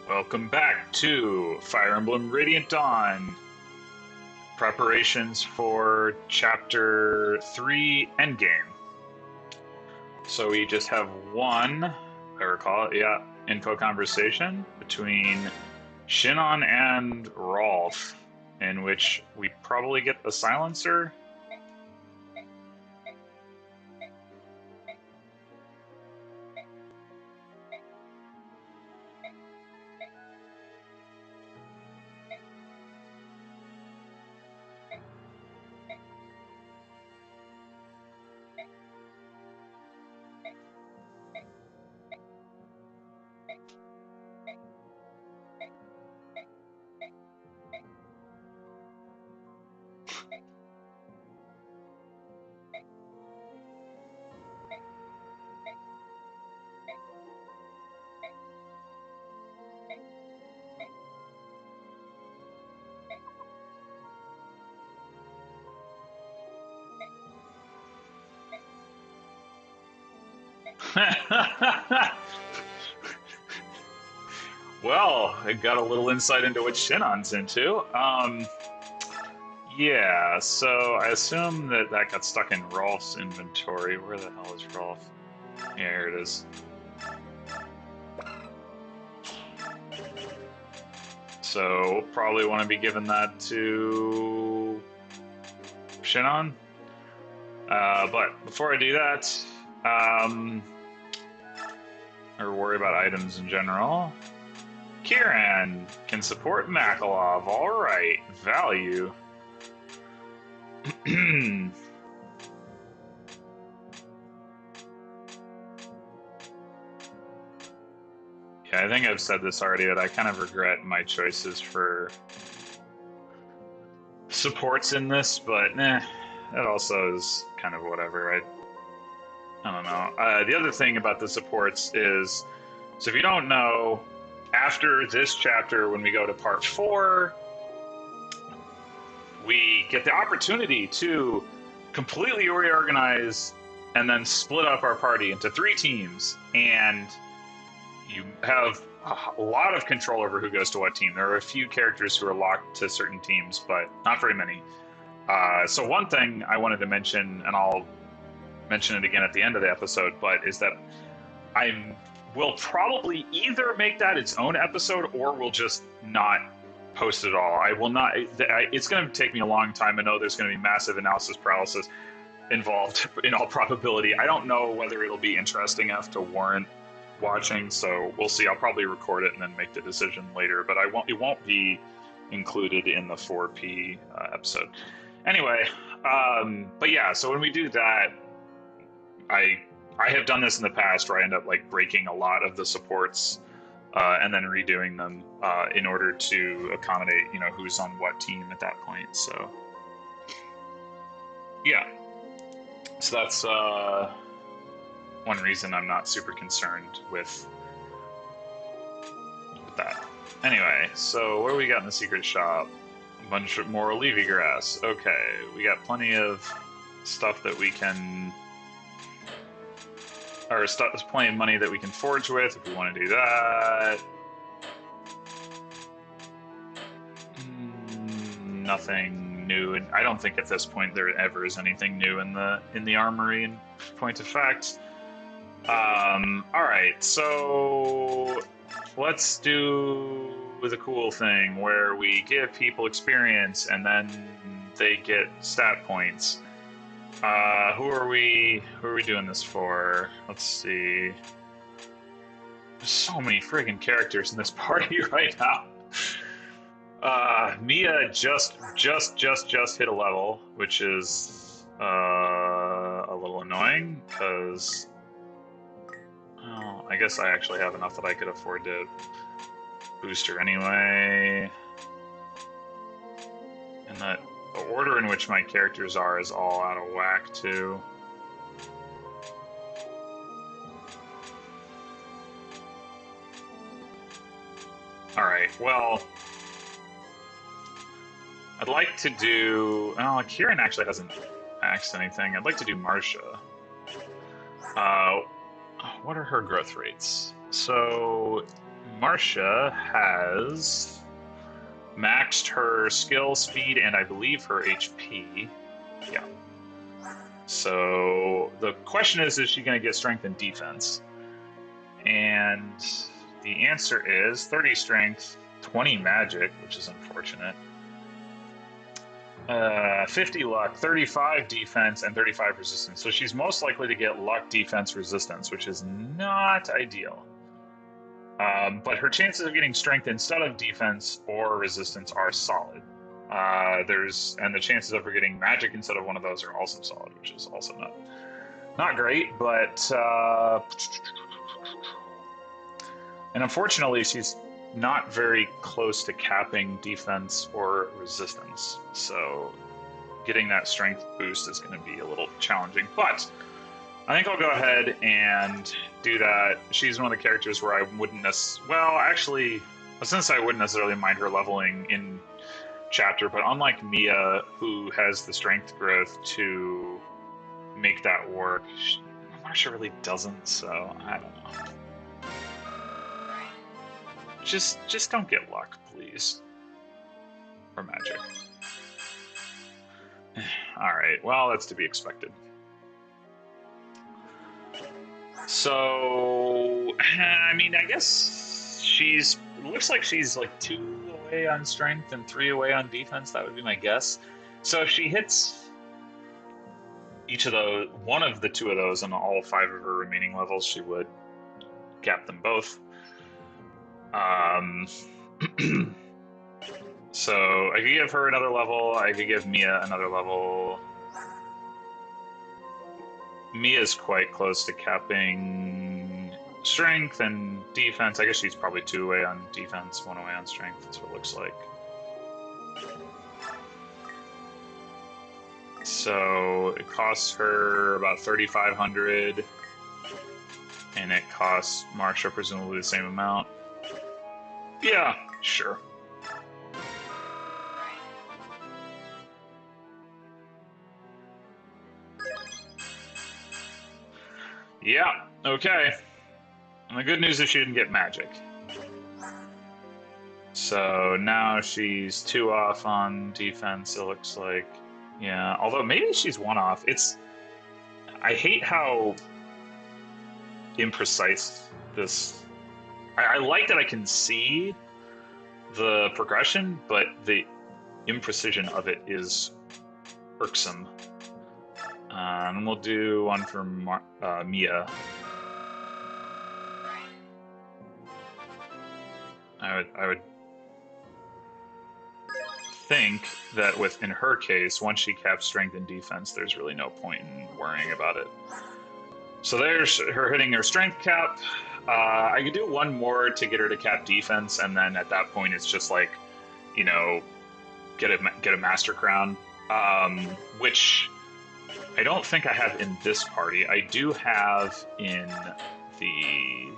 Welcome back to Fire Emblem Radiant Dawn. Preparations for Chapter 3 Endgame. So we just have one, I recall, info conversation between Shinon and Rolf, in which we probably get the silencer. Well, I got a little insight into what Shinon's into. Yeah, so I assume that got stuck in Rolf's inventory. Where the hell is Rolf? Yeah, here it is. So we'll probably want to be giving that to Shinon. But before I do that, or worry about items in general, Kieran can support Makalov. All right, value. Yeah, I think I've said this already, but I kind of regret my choices for supports in this, but it also is kind of whatever. I don't know. The other thing about the supports is, so if you don't know, after this chapter, when we go to part 4, we get the opportunity to completely reorganize and then split up our party into 3 teams, and you have a lot of control over who goes to what team. There are a few characters who are locked to certain teams, but not very many. So one thing I wanted to mention, and I'll mention it again at the end of the episode, but is that I will probably either make that its own episode or we'll just not post it at all. I will not. It's going to take me a long time. I know there's going to be massive analysis paralysis involved in all probability. I don't know whether it'll be interesting enough to warrant watching, so we'll see. I'll probably record it and then make the decision later, but it won't be included in the 4P episode. Anyway, but yeah, so when we do that, I have done this in the past where I end up like breaking a lot of the supports and then redoing them in order to accommodate, who's on what team at that point. So yeah, so that's one reason I'm not super concerned with that. Anyway, so what do we got in the secret shop? A bunch of more Levy grass. Okay, we got plenty of stuff that we can, or plenty of money that we can forge with if we want to do that. Nothing new, and I don't think at this point there ever is anything new in the armory. In point of fact, all right, so let's do the cool thing where we give people experience and then they get stat points. Who are we doing this for? Let's see. There's so many friggin' characters in this party right now. Mia just hit a level, which is a little annoying because, well, I guess I actually have enough that I could afford to boost her anyway. And that the order in which my characters are is all out of whack too. All right, well, I'd like to do. Oh, Kieran actually hasn't axed anything. I'd like to do Marcia. What are her growth rates? So Marcia has maxed her skill, speed, and I believe her HP. Yeah. So the question is she going to get strength and defense? And the answer is 30 strength, 20 magic, which is unfortunate. 50 luck, 35 defense, and 35 resistance. So she's most likely to get luck, defense, resistance, which is not ideal. But her chances of getting strength instead of defense or resistance are solid. And the chances of her getting magic instead of one of those are also solid, which is also not great. But and unfortunately, she's not very close to capping defense or resistance. So getting that strength boost is going to be a little challenging. But I think I'll go ahead and do that. She's one of the characters where I wouldn't actually, since I wouldn't necessarily mind her leveling in chapter, but unlike Mia, who has the strength growth to make that work, Marcia really doesn't, so I don't know. Just don't get luck, please. Or magic. Alright, well, that's to be expected. So, I mean, I guess it looks like she's like 2 away on strength and 3 away on defense. That would be my guess. So if she hits one of the 2 of those on all 5 of her remaining levels, she would cap them both. So I could give her another level. I could give Mia another level. Mia's quite close to capping strength and defense. I guess she's probably 2 away on defense, 1 away on strength. That's what it looks like. So it costs her about 3,500, and it costs Marcia presumably the same amount. Yeah, sure. Yeah, okay. And the good news is she didn't get magic. So now she's 2 off on defense, it looks like. Yeah, although maybe she's 1 off. I hate how imprecise this... I like that I can see the progression, but the imprecision of it is irksome. And we'll do one for Mia. I would think that in her case, once she caps strength and defense, there's really no point in worrying about it. So there's her hitting her strength cap. I could do 1 more to get her to cap defense, and then at that point, it's just like, you know, get a master crown, which I don't think I have in this party. I do have in the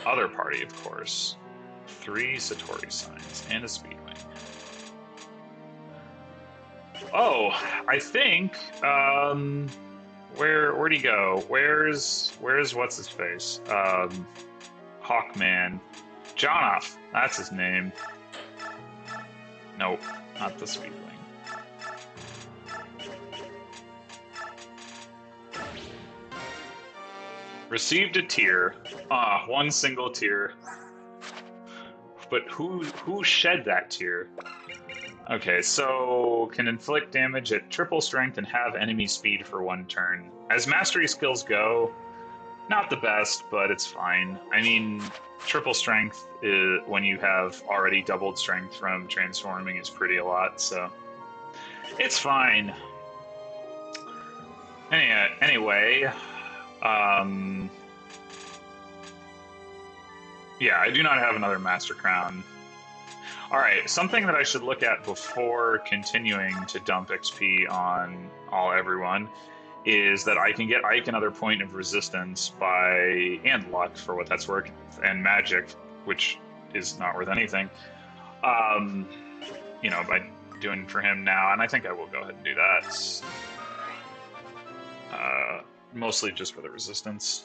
other party, of course. 3 Satori signs and a Speedwing. Oh, I think where'd he go? Where's what's his face? Hawkman. Jonoff, that's his name. Nope, not the Speedwing. Received a tier. 1 single tier. But who shed that tier? Okay, so can inflict damage at triple strength and have enemy speed for 1 turn. As mastery skills go, not the best, but it's fine. I mean, triple strength when you have already doubled strength from transforming is pretty a lot, so it's fine. Anyway, yeah, I do not have another Master Crown. Alright, something that I should look at before continuing to dump XP on everyone is that I can get Ike another point of resistance and luck for what that's worth, and magic, which is not worth anything, you know, by doing for him now, and I think I will go ahead and do that. Mostly just for the resistance.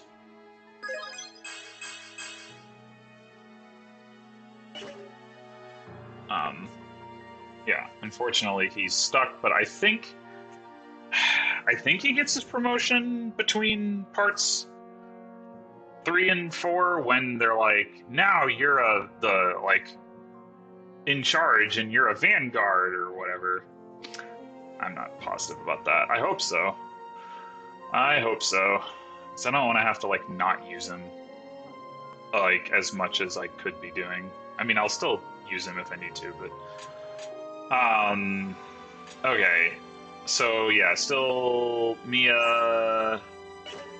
Yeah, unfortunately he's stuck, but I think he gets his promotion between parts 3 and 4 when they're like, now you're the in charge and you're a vanguard or whatever. I'm not positive about that. I hope so. I hope so. Because I don't want to have to not use him as much as I could be doing. I mean, I'll still use him if I need to, but okay. So yeah, still Mia.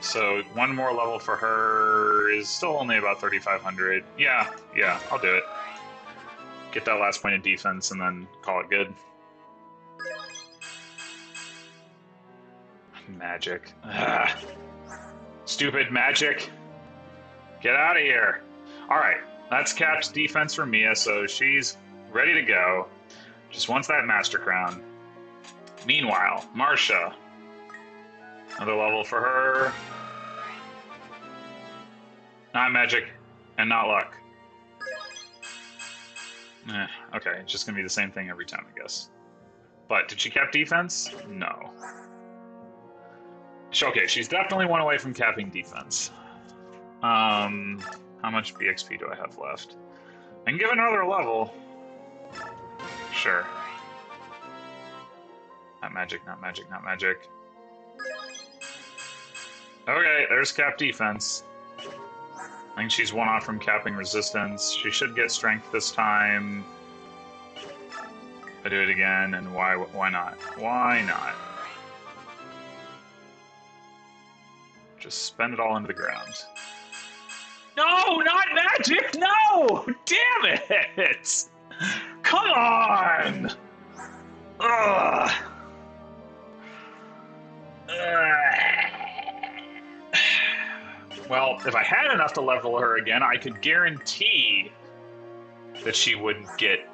So one more level for her is still only about 3,500. Yeah, I'll do it. Get that last point of defense and then call it good. Magic. Ugh. Stupid magic. Get out of here. Alright, that's Cap's defense for Mia, so she's ready to go. Just wants that Master Crown. Meanwhile, Marcia. Another level for her. Not magic, and not luck. Okay, it's just gonna be the same thing every time, I guess. But did she cap defense? No. Okay, she's definitely one away from capping defense. How much BXP do I have left? I can give another level. Sure. Not magic, not magic, not magic. Okay, there's cap defense. I think she's one off from capping resistance. She should get strength this time. I do it again, and why not? Why not? Just spend it all into the ground. No, not magic! No! Damn it! Come on! Ugh. Well, if I had enough to level her again, I could guarantee that she would get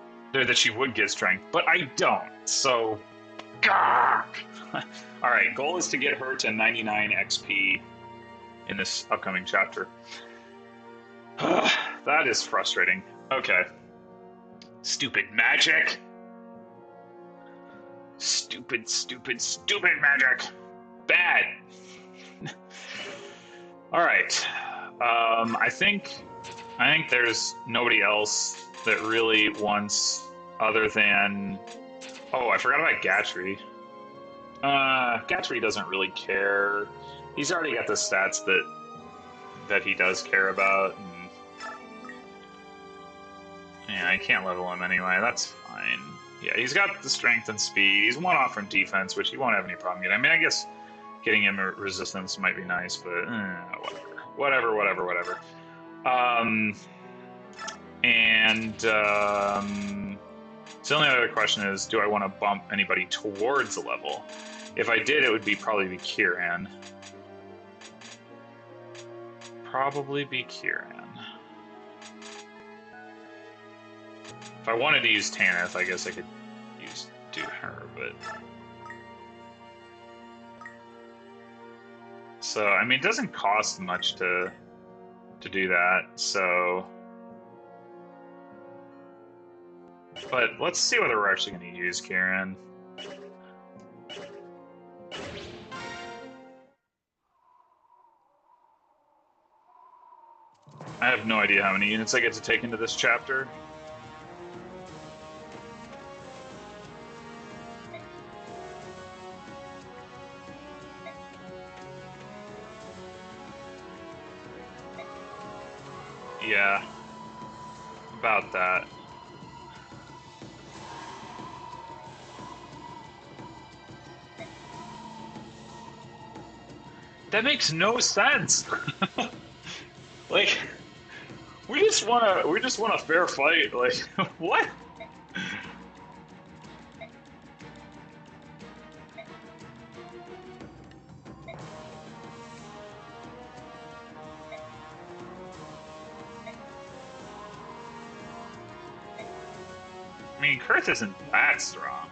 strength, but I don't. So, all right. Goal is to get her to 99 XP in this upcoming chapter. That is frustrating. Okay. Stupid magic. Stupid magic. Bad. All right. I think there's nobody else that really wants other than. Oh, I forgot about Gatry. Gatry doesn't really care. He's already got the stats that he does care about. And yeah, I can't level him anyway. That's fine. Yeah, he's got the strength and speed. He's one off from defense, which he won't have any problem getting. I mean, I guess getting him a resistance might be nice, but whatever. So the only other question is, do I want to bump anybody towards a level? If I did, it would probably be Kieran. If I wanted to use Tanith, I guess I could do her, but. So, I mean, it doesn't cost much to do that, so. But let's see whether we're actually going to use Kieran. I have no idea how many units I get to take into this chapter. Yeah, about that. That makes no sense. Like, we just want a fair fight. Like, what? I mean, Kurth isn't that strong.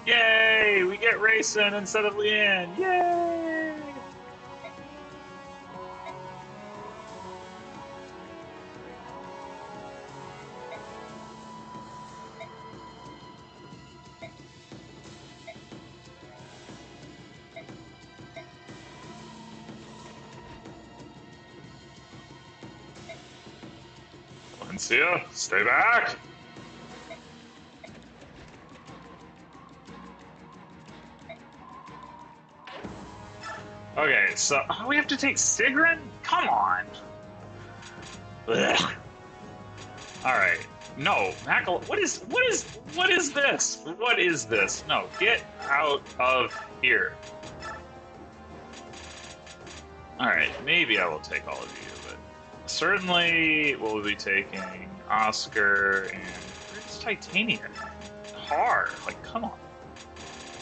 Yay! We get Rayson instead of Leanne! Yay! Valencia, stay back! Okay, so we have to take Sigrun? Come on. Ugh. All right. No, Mackle. What is this? What is this? No, get out of here. All right, maybe I will take all of you, but certainly we'll be taking Oscar and where's Titania? Hard. Like, come on.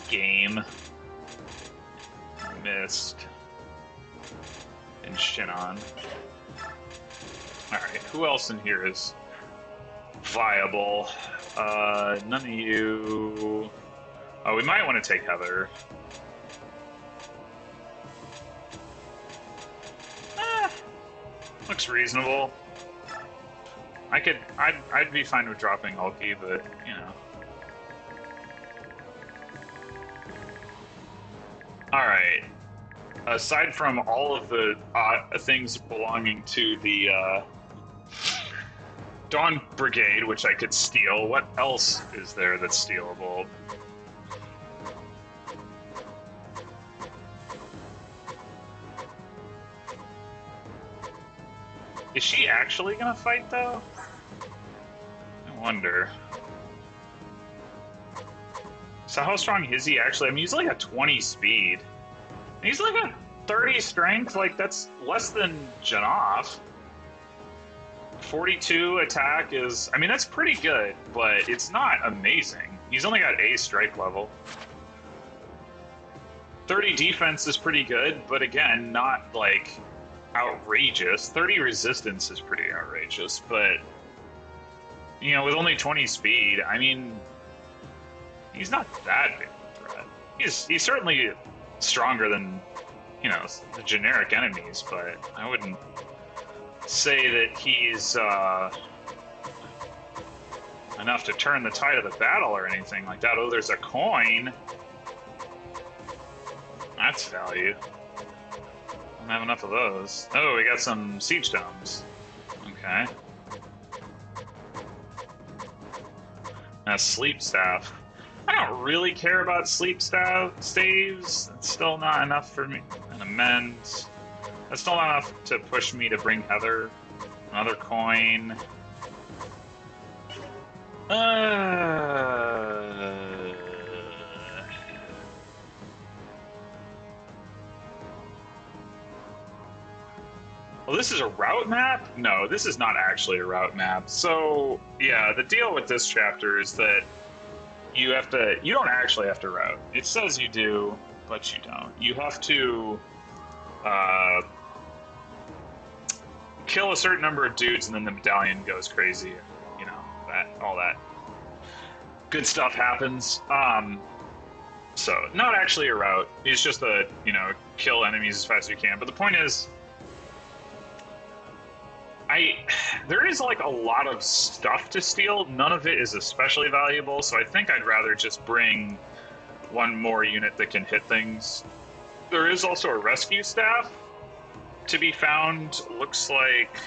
Game. Missed. And Shinon. Alright, who else in here is viable? None of you. Oh, we might want to take Heather. Looks reasonable. I'd be fine with dropping Hulky, but, you know. Alright. Aside from all of the things belonging to the Dawn Brigade, which I could steal, what else is there that's stealable? Is she actually gonna fight, though? I wonder. So how strong is he actually? I mean, he's like a 20 speed. He's like a 30 strength, like that's less than Janov. 42 attack is, I mean, that's pretty good, but it's not amazing. He's only got A strike level. 30 defense is pretty good, but again, not like outrageous. 30 resistance is pretty outrageous, but you know, with only 20 speed, I mean, he's not that big of a threat. He's certainly stronger than, you know, the generic enemies, but I wouldn't say that he's enough to turn the tide of the battle or anything like that. Oh, there's a coin. That's value. I don't have enough of those. Oh, we got some siege domes. Okay. A sleep staff. I don't really care about sleep staves. It's still not enough for me. An amends. That's still not enough to push me to bring Heather. Another coin. Well, this is a route map? No, this is not actually a route map. So, yeah, the deal with this chapter is that you don't actually have to route. It says you do, but you don't. You have to kill a certain number of dudes and then the medallion goes crazy. You know, all that good stuff happens. So, not actually a route. It's just a, you know, kill enemies as fast as you can. But the point is, there is like a lot of stuff to steal. None of it is especially valuable, so I think I'd rather just bring one more unit that can hit things. There is also a rescue staff to be found. Looks like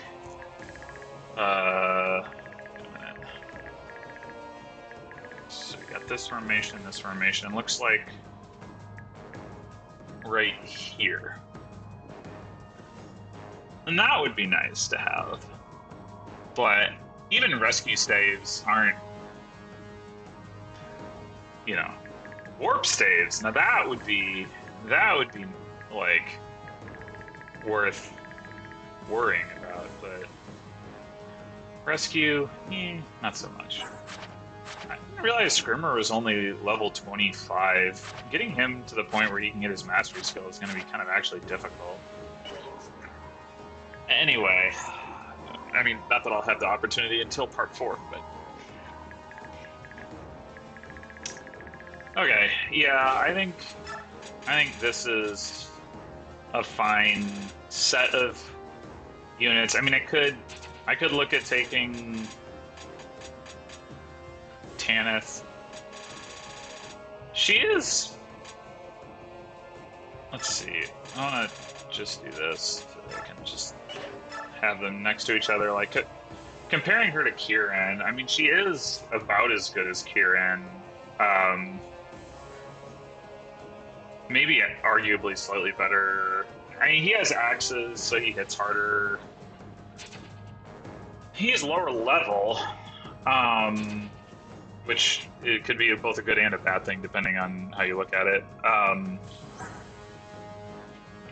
wait a minute. So we got this formation, this formation. Looks like right here. And that would be nice to have. But even rescue staves aren't, you know, warp staves. Now that would be like worth worrying about, but rescue, not so much. I didn't realize Scrimmer was only level 25. Getting him to the point where he can get his mastery skill is going to be kind of actually difficult. Anyway, I mean, not that I'll have the opportunity until part 4, but okay. Yeah, I think this is a fine set of units. I mean, I could look at taking Tanith. She is. Let's see. I want to just do this so I can just have them next to each other. Like, comparing her to Kieran, I mean, she is about as good as Kieran. Maybe arguably slightly better. I mean, he has axes, so he hits harder. He's lower level, which it could be both a good and a bad thing depending on how you look at it.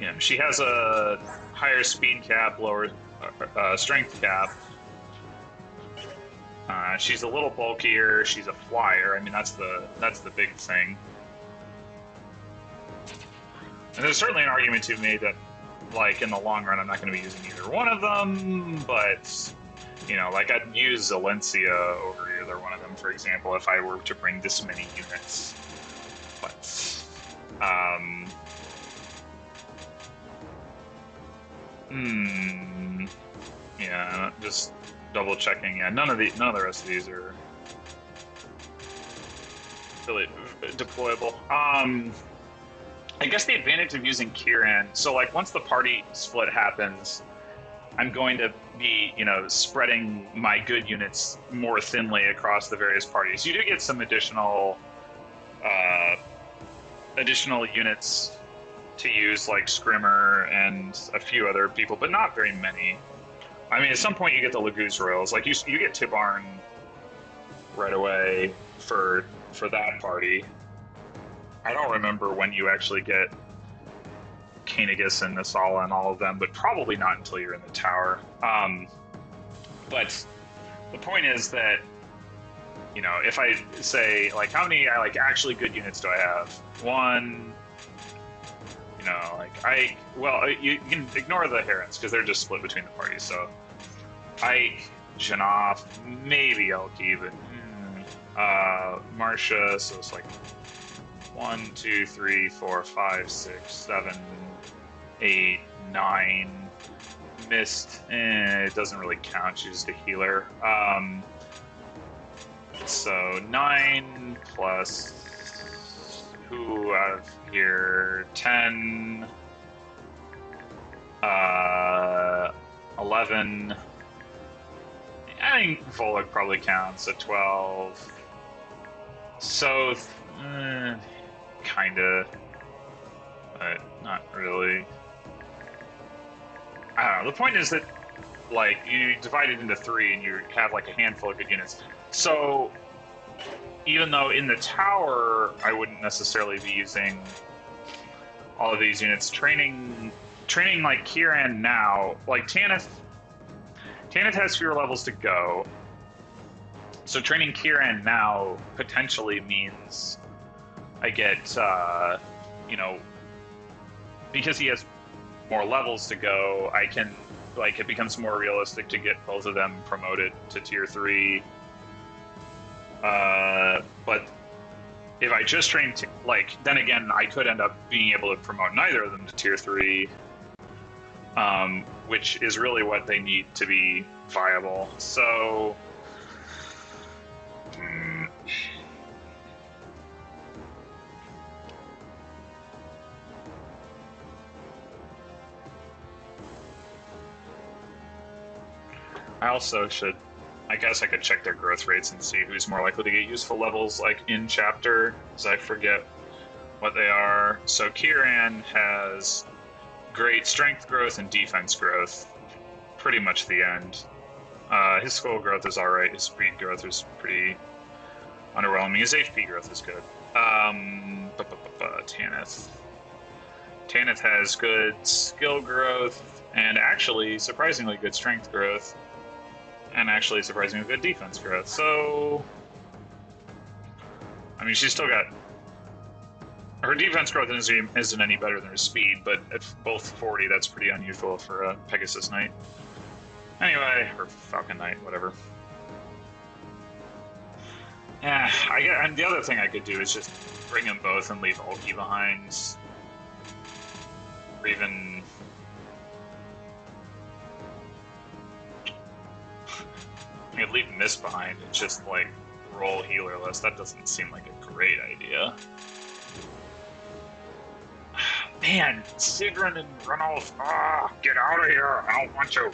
You know, she has a higher speed cap, lower strength cap. She's a little bulkier. She's a flyer. I mean, that's the big thing. And there's certainly an argument to be made that, like, in the long run, I'm not going to be using either one of them, but, you know, like, I'd use Zalencia over either one of them, for example, if I were to bring this many units. But, yeah, just double checking. Yeah, none of the rest of these are really deployable. I guess the advantage of using Kieran, so like once the party split happens, I'm going to be, you know, spreading my good units more thinly across the various parties. You do get some additional units to use, like Scrimmer and a few other people, but not very many. I mean, at some point you get the Laguz Royals. Like you get Tibarn right away for that party. I don't remember when you actually get Kanegas and Nasala and all of them, but probably not until you're in the tower. But the point is that, you know, if I say, like, how many actually good units do I have? One, you know, like, you can ignore the Herons because they're just split between the parties. So Ike, Janov, maybe Elki, but Marcia, so it's like 1, 2, 3, 4, 5, 6, 7, 8, 9. Mist, it doesn't really count. She's just a healer. So 9 plus who out of here? 10, 11. I think Volek probably counts at 12. So, kinda, but not really. I don't know. The point is that, like, you divide it into 3 and you have like a handful of good units. So, even though in the tower I wouldn't necessarily be using all of these units, training like Kieran now, like Tanith has fewer levels to go. So training Kieran now potentially means I get, you know, because he has more levels to go, I can, like, it becomes more realistic to get both of them promoted to tier 3. But if I just train, like, then again, I could end up being able to promote neither of them to tier 3, which is really what they need to be viable. So, I guess I could check their growth rates and see who's more likely to get useful levels, like, in chapter, because I forget what they are. So Kieran has great strength growth and defense growth, pretty much the end. His skull growth is alright, his speed growth is pretty underwhelming, his HP growth is good. Tanith. Tanith has good skill growth, and actually surprisingly good strength growth. And actually surprisingly good defense growth. So, I mean, she's still got... Her defense growth isn't any better than her speed, but at both 40, that's pretty unusual for a Pegasus Knight. Anyway, or Falcon Knight, whatever. Yeah, and the other thing I could do is just bring them both and leave Ulki behind. Or even... I could leave Mist behind and just, like, roll healerless. That doesn't seem like a great idea. Man, Sigrun and Runolf, get out of here! I don't want you!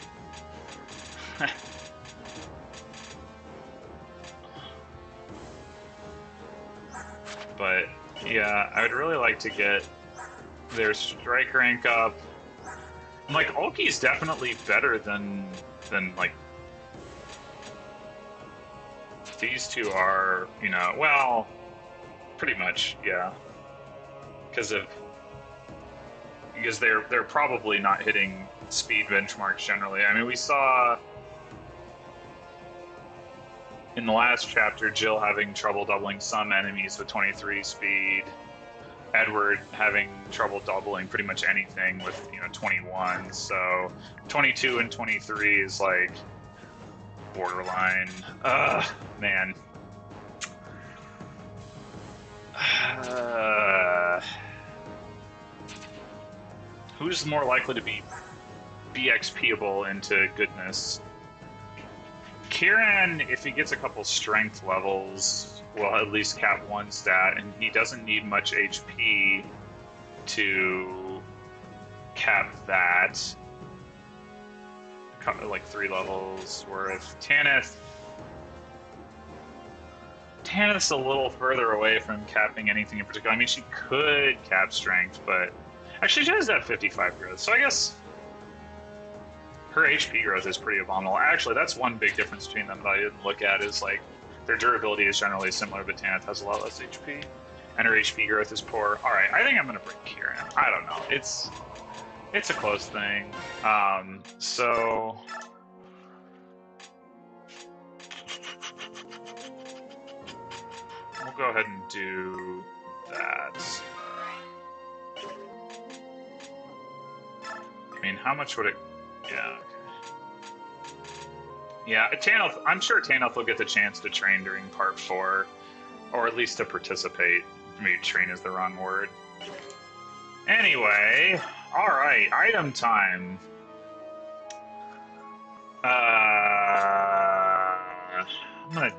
But, yeah, I would really like to get their strike rank up. Like, Ulki's definitely better than like, these two are, you know, well, pretty much, yeah. Because they're probably not hitting speed benchmarks generally. I mean, we saw in the last chapter Jill having trouble doubling some enemies with 23 speed, Edward having trouble doubling pretty much anything with, you know, 21. So 22 and 23 is like borderline. Man. Who's more likely to be BXPable into goodness? Kieran, if he gets a couple strength levels, will at least cap one stat, and he doesn't need much HP to cap that. Like 3 levels worth. Tanith's a little further away from capping anything in particular. I mean, she could cap strength, but actually she has that 55 growth, so I guess her HP growth is pretty abominable. Actually, that's one big difference between them that I didn't look at, is like their durability is generally similar, but Tanith has a lot less HP, and her HP growth is poor. All right, I think I'm gonna bring Kieran. I don't know. It's a close thing. So we'll go ahead and do that. I mean, how much would it? Yeah. Yeah, Tanith, I'm sure Tanith will get the chance to train during part 4, or at least to participate. Maybe train is the wrong word. Anyway, all right, item time. I'm gonna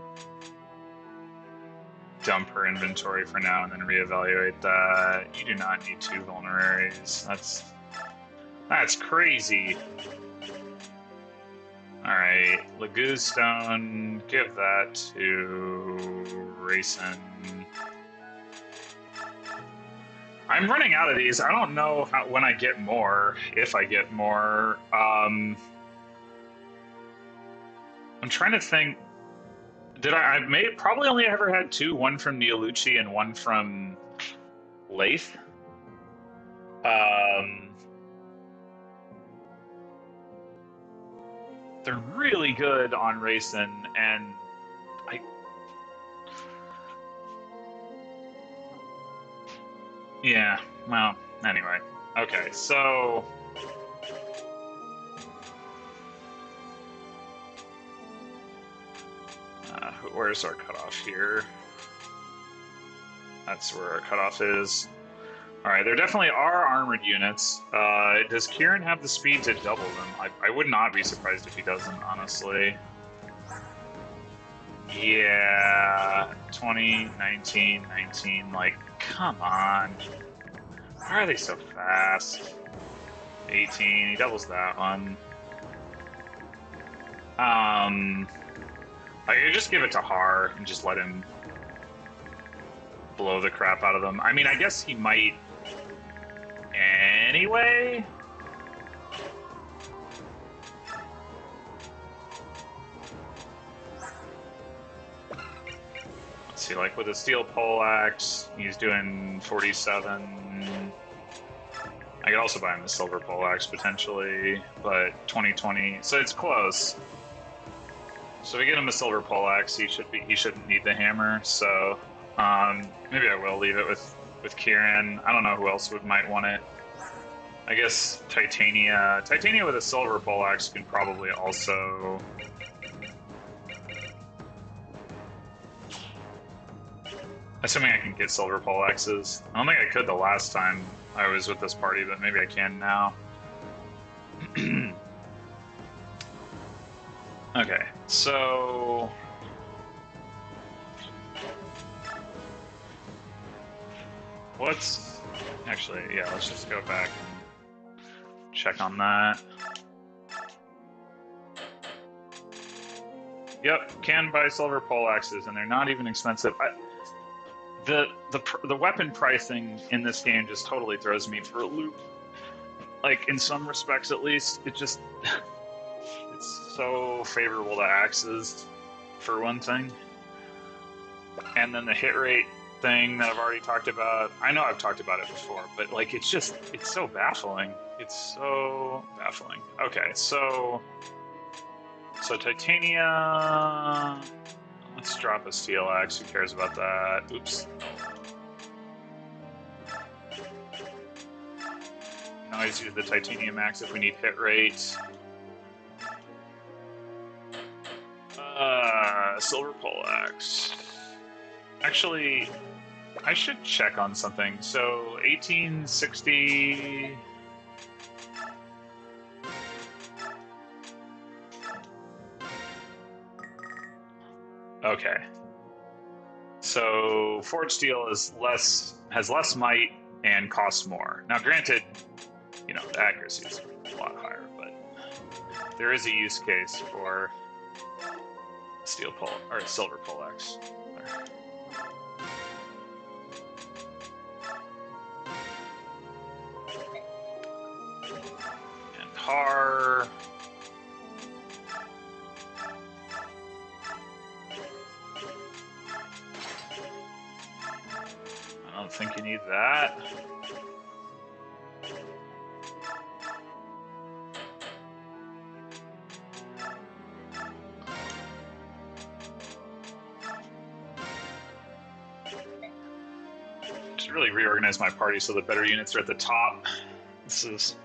dump her inventory for now and then reevaluate that. You do not need 2 vulneraries. That's crazy. Alright, Lagoo Stone, give that to Rayson. I'm running out of these. I don't know when I get more, if I get more. I'm trying to think. I probably only ever had 2, one from Neolucci and one from Laith. They're really good on Rayson, and yeah, well, anyway. Okay, so where's our cutoff here? That's where our cutoff is. Alright, there definitely are armored units. Does Kieran have the speed to double them? I would not be surprised if he doesn't, honestly. Yeah, 20, 19, 19, like, come on. Why are they so fast? 18, he doubles that one. I could just give it to Har and just let him blow the crap out of them. I mean, I guess he might anyway. Let's see, like with a steel poleaxe, he's doing 47. I could also buy him a silver poleaxe potentially, but 2020, so it's close. So we get him a silver poleaxe, he shouldn't need the hammer. So maybe I will leave it with Kieran. I don't know who else might want it. I guess Titania. Titania with a silver poleaxe can probably also. Assuming I can get silver poleaxes. I don't think I could the last time I was with this party, but maybe I can now. Okay, so. What's. Actually, yeah, let's just go back and check on that. Yep, can buy silver poleaxes, and they're not even expensive. The weapon pricing in this game just totally throws me for a loop. Like, in some respects at least, it's so favorable to axes, for one thing. And then the hit rate thing that I've already talked about. I know I've talked about it before, but like it's so baffling. It's so baffling. Okay, so Titania. Let's drop a steel axe. Who cares about that? Oops. Can always use the titanium axe if we need hit rate. Silver poleaxe. Actually, I should check on something. So 1860. Okay. So forged steel has less might and costs more. Now, granted, you know, the accuracy is a lot higher, but there is a use case for steel pole or silver poleaxe. And har. I don't think you need that. Should really reorganize my party so the better units are at the top. This is...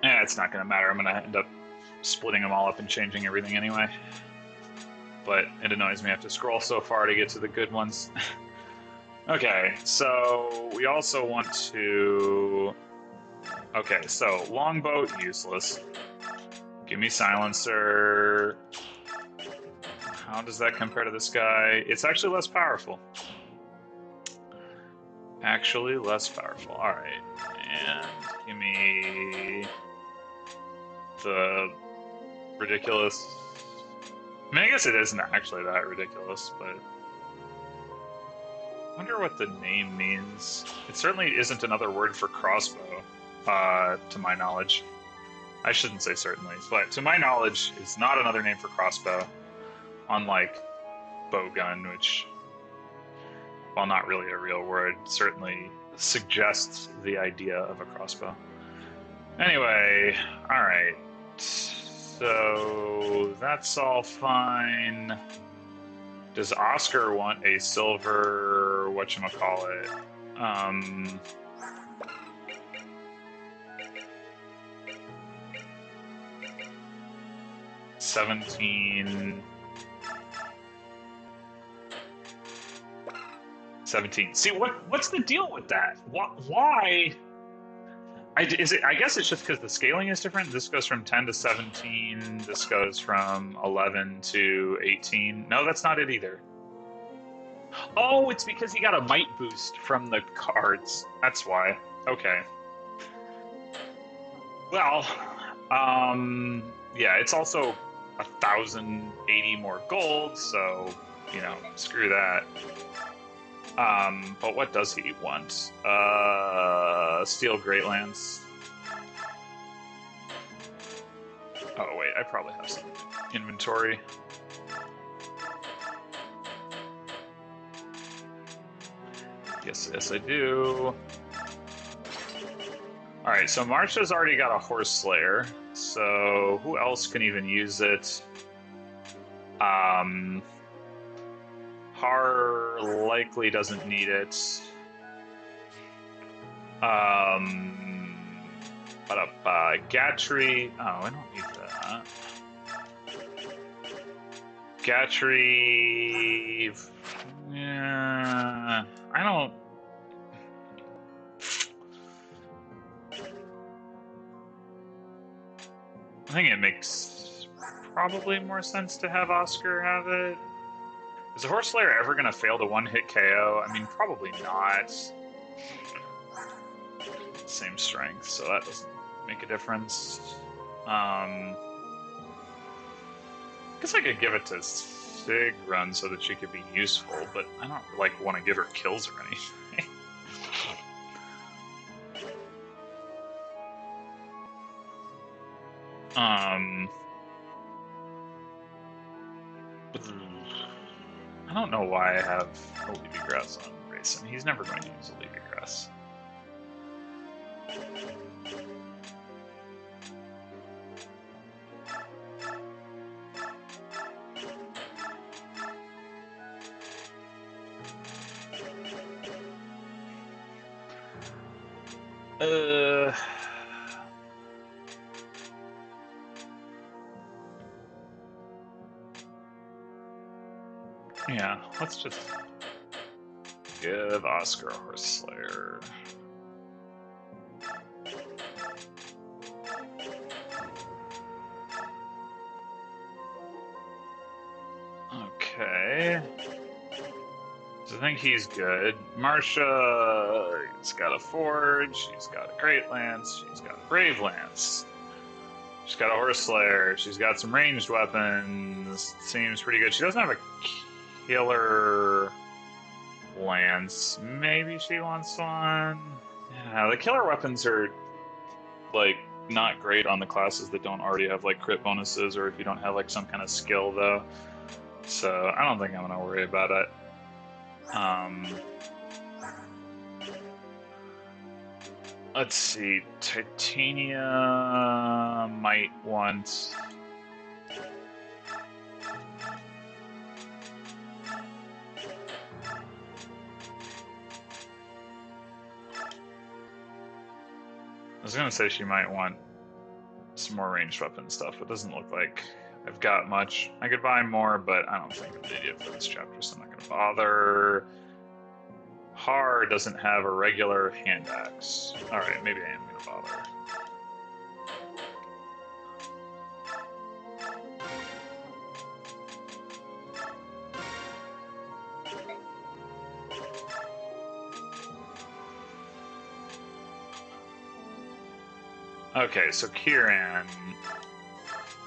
it's not going to matter. I'm going to end up splitting them all up and changing everything anyway. But it annoys me I have to scroll so far to get to the good ones. Okay, so we also want to... Okay, so longbow, useless. Give me silencer. How does that compare to this guy? It's actually less powerful. Actually less powerful. Alright. And give me the ridiculous... I mean, I guess it isn't actually that ridiculous, but... I wonder what the name means. It certainly isn't another word for crossbow, to my knowledge. I shouldn't say certainly, but to my knowledge, it's not another name for crossbow. Unlike bowgun, which, while not really a real word, certainly suggests the idea of a crossbow. Anyway, alright. So that's all fine. Does Oscar want a silver whatchamacallit? 17. See, what's the deal with that? Why? I guess it's just because the scaling is different. This goes from 10 to 17. This goes from 11 to 18. No, that's not it either. Oh, it's because he got a might boost from the cards. That's why. Okay. Well, yeah, it's also 1,080 more gold, so, you know, screw that. But what does he want? Steel Greatlands. Oh, wait, I probably have some inventory. Yes, I do. Alright, so Marsha's already got a Horse Slayer, so who else can even use it? Har likely doesn't need it. Gatry. Oh, I don't need that. Gatry. Yeah, I don't. I think it makes probably more sense to have Oscar have it. Is a Horse Slayer ever going to fail to one-hit KO? I mean, probably not. Same strength, so that doesn't make a difference. Guess I could give it to Sigrun so that she could be useful, but I don't like want to give her kills or anything. I don't know why I have Olivia Grass on Racing. He's never going to use Olivia Grass. Yeah, let's just give Oscar a Horse Slayer. Okay. So I think he's good. Marsha's got a Forge, she's got a Great Lance, she's got a Brave Lance. She's got a Horse Slayer, she's got some ranged weapons. Seems pretty good. She doesn't have a killer lance. Maybe she wants one. Yeah, the killer weapons are like not great on the classes that don't already have like crit bonuses, or if you don't have like some kind of skill though. So I don't think I'm gonna worry about it. Let's see. Titania might want. I was gonna say she might want some more ranged weapon stuff. It doesn't look like I've got much. I could buy more, but I don't think I'm an idiot for this chapter, so I'm not gonna bother. Har doesn't have a regular hand axe. Alright, maybe I am gonna bother. Okay, so Kieran,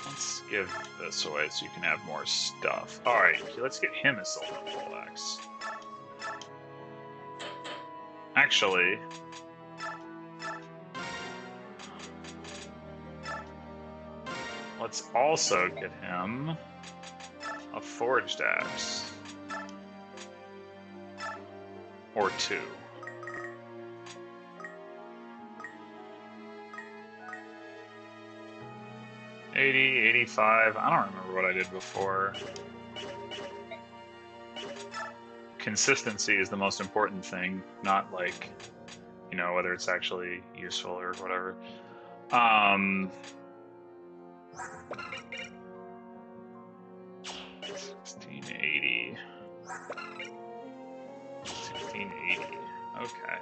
let's give this away so you can have more stuff. Alright, let's get him a silver poleaxe. Actually, let's also get him a forged axe. Or two. 80, 85. I don't remember what I did before. Consistency is the most important thing, not like, you know, whether it's actually useful or whatever. 1680. 1680. Okay.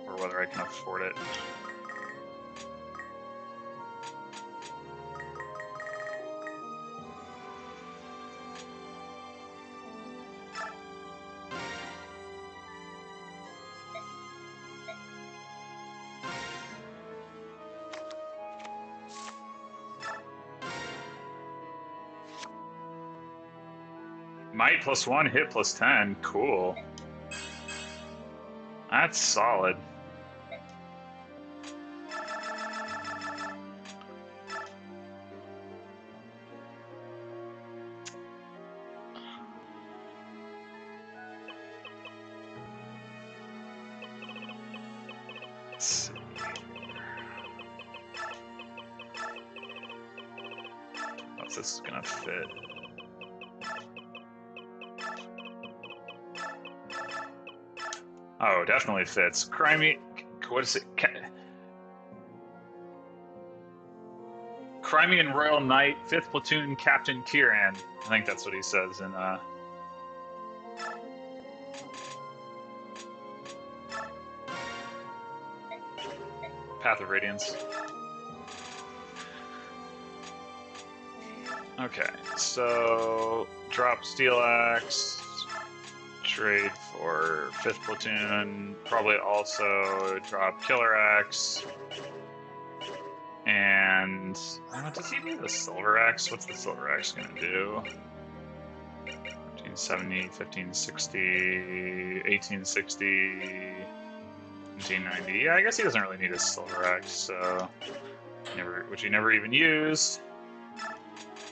Or whether I can afford it. Might +1, hit +10. Cool. That's solid. Let's see. If this is gonna fit. Oh, definitely fits. Crimean, what is it? Crimean Royal Knight, 5th Platoon Captain Kieran. I think that's what he says in Path of Radiance. Okay, so drop Steel Axe, trade for 5th Platoon, probably also drop Killer Axe, and does he need a Silver Axe? What's the Silver Axe gonna do? 1570, 1560, 1860, 1790. Yeah, I guess he doesn't really need a Silver Axe, so which he never even used.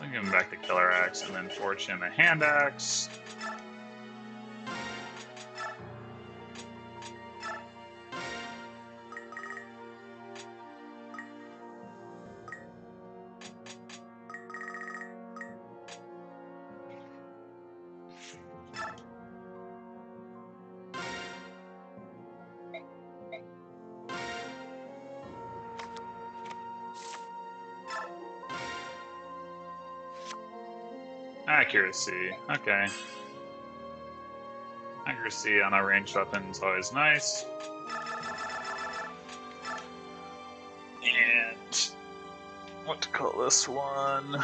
I'll give him back the Killer Axe and then forge him a Hand Axe. Accuracy, okay. Accuracy on a ranged weapon is always nice. And what to call this one?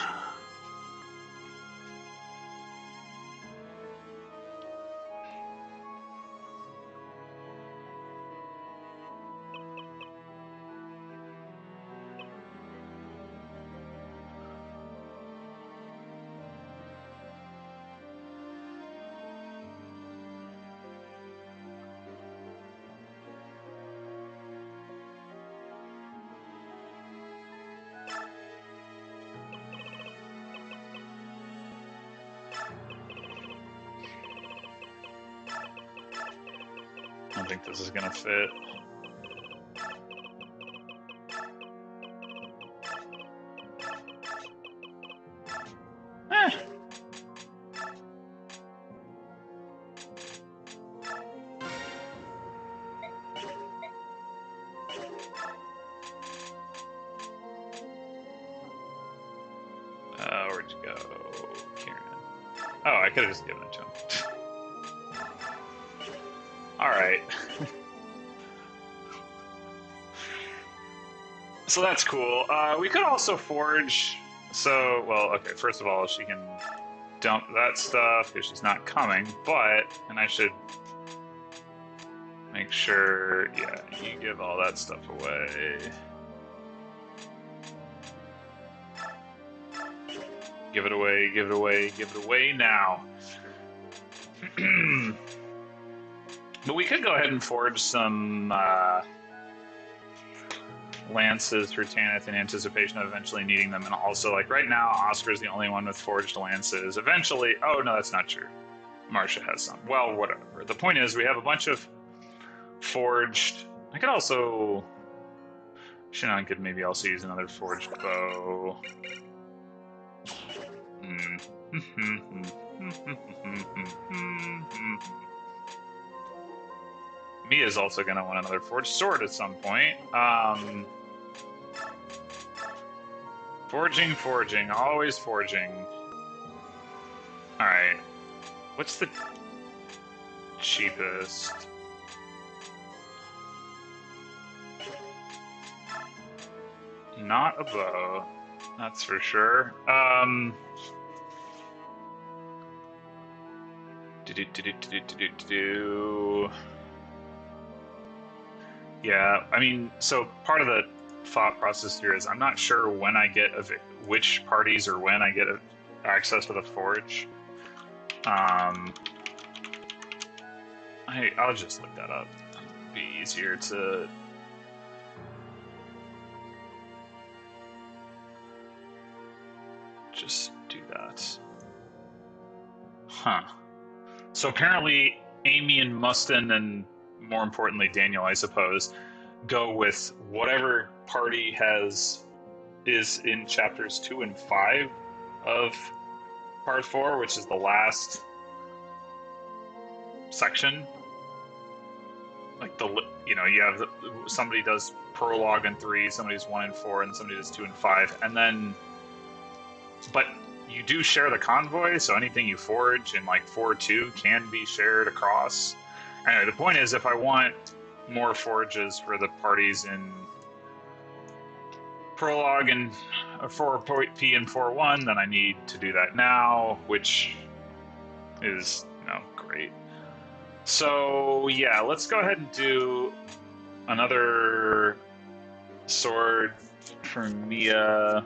I don't think this is gonna fit. Where'd you go, Kieran? Oh, I could have just given it to him. Alright. So that's cool. We could also forge... So, well, okay, first of all, she can dump that stuff because she's not coming, but... And I should make sure... Yeah, you give all that stuff away. Give it away, give it away, give it away now. But we could go ahead and forge some lances through Tanith in anticipation of eventually needing them. And also, like, right now, Oscar's the only one with forged lances. Eventually... Oh, no, that's not true. Marcia has some. Well, whatever. The point is, we have a bunch of forged... I could also... Shinon could maybe also use another forged bow. Mia's also going to want another forged sword at some point. Forging, always forging. Alright. What's the cheapest? Not a bow, that's for sure. Yeah, I mean, so part of the thought process here is I'm not sure when I get which parties or when I get access to the forge. I'll just look that up. It'll be easier to just do that. Huh. So apparently Amy and Mustin, and more importantly Daniel, I suppose, go with whatever party is in chapters 2 and 5 of part 4, which is the last section. like you have somebody does prologue and 3, somebody's 1 and 4, and somebody does 2 and 5, and then, but you do share the convoy, so anything you forge in like 4-2 can be shared across. Anyway, the point is, if I want more forges for the parties in prologue and 4P and 4-1, then I need to do that now, which is great. So yeah, let's go ahead and do another sword for Mia.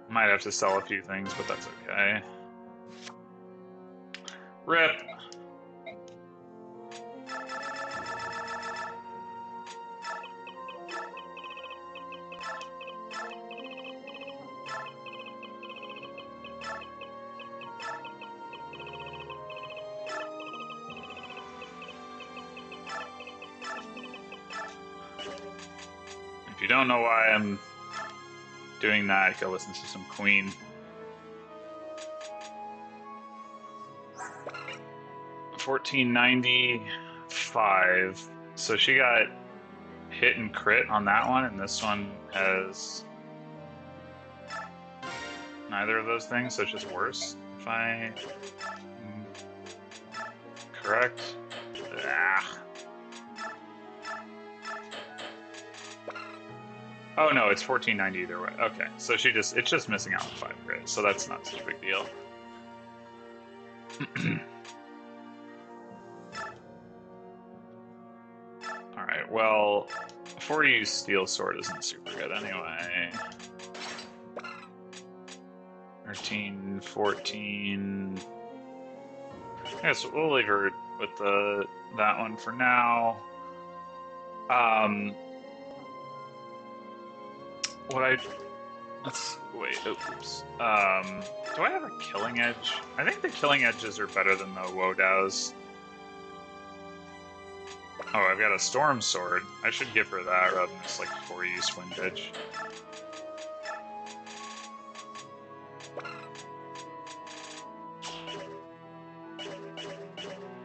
Might have to sell a few things, but that's okay. Rip. If you don't know why I'm doing that, go listen to some Queen. 1495. So she got hit and crit on that one, and this one has neither of those things, so it's just worse. If I am correct. Oh no, it's 1490 either way. Okay, so it's just missing out on 5 crit, so that's not such a big deal. Alright, well, 4U Steel Sword isn't super good anyway. 13, 14... I guess we'll leave her with that one for now. Oops. Do I have a Killing Edge? I think the Killing Edges are better than the Wodows. Oh, I've got a Storm Sword. I should give her that rather than just like 4U Wind Edge.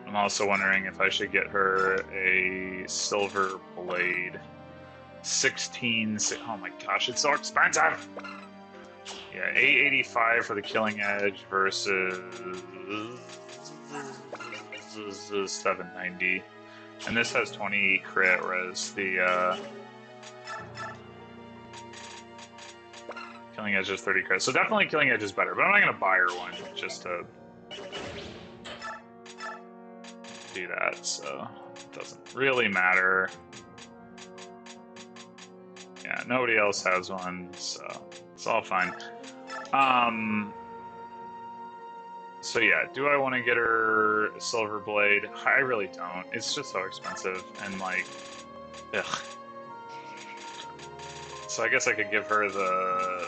I'm also wondering if I should get her a Silver Blade. 16. Oh my gosh, it's so expensive! Yeah, 885 for the Killing Edge versus 790. And this has 20 crit, whereas the Killing Edge is 30 crit. So definitely Killing Edge is better, but I'm not going to buy her one just to do that, so it doesn't really matter. Yeah, nobody else has one, so it's all fine. So yeah, do I want to get her a Silver Blade? I really don't. It's just so expensive, and like, ugh. So I guess I could give her the...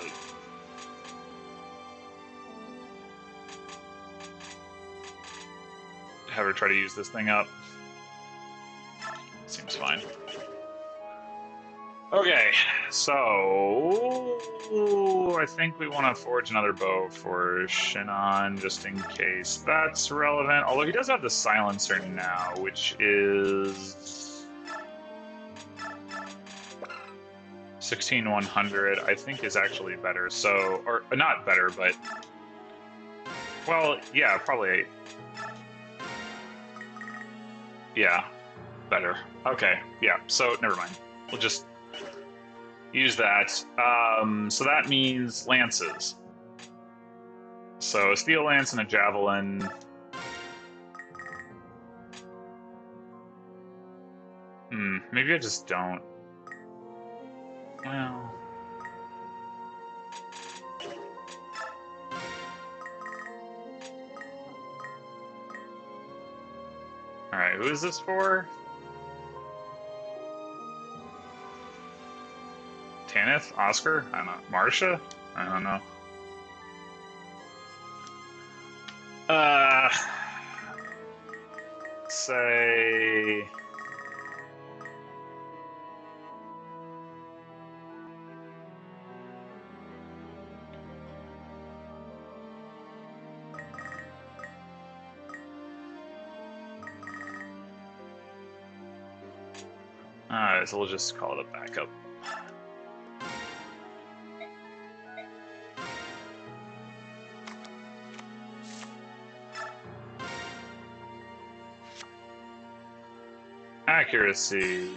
have her try to use this thing up. Seems fine. Okay, so I think we want to forge another bow for Shinon, just in case that's relevant. Although he does have the silencer now, which is 16100. I think is actually better. So, or not better, but well, yeah, probably. Yeah, better. Okay, yeah. So never mind. We'll just use that. So that means lances. So a steel lance and a javelin. Maybe I just don't. Well. Alright, who is this for? Tanith? Oscar? I don't know. Marcia? I don't know. say... Alright, so we'll just call it a backup. Accuracy.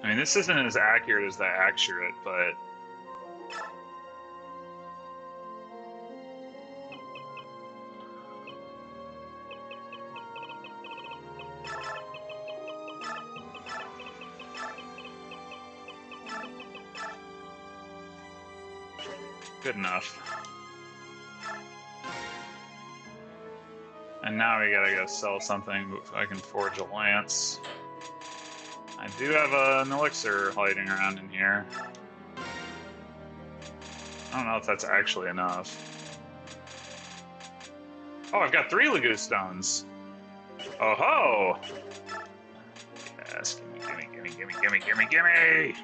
I mean, this isn't as accurate as the accurate, but... good enough. And now we gotta go sell something so I can forge a lance. I do have an elixir hiding around in here. I don't know if that's actually enough. Oh, I've got 3 Lagoo stones. Oh ho! Yes, gimme, gimme, gimme, gimme, gimme, gimme!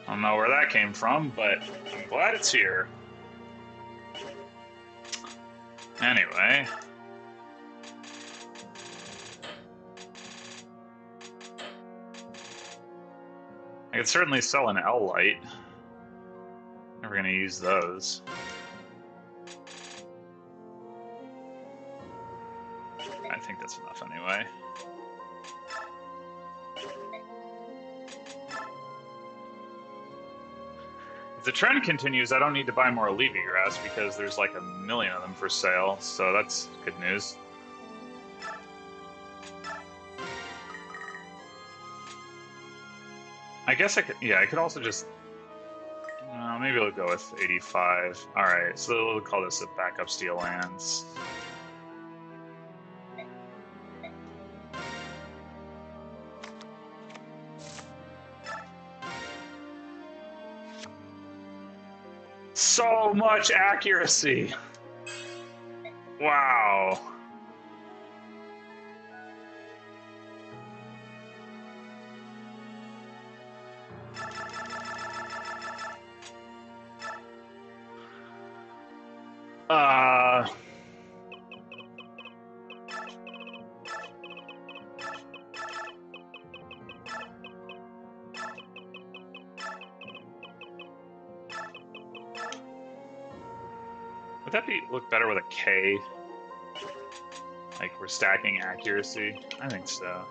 I don't know where that came from, but I'm glad it's here. Anyway. I could certainly sell an L-Light. Never gonna use those. I think that's enough anyway. If the trend continues, I don't need to buy more Levy grass because there's like 1 million of them for sale, so that's good news. I guess I could, yeah, I could also just, maybe we'll go with 85. Alright, so we'll call this a backup steel lands. So much accuracy! Wow. Would that look better with a K? Like we're stacking accuracy? I think so.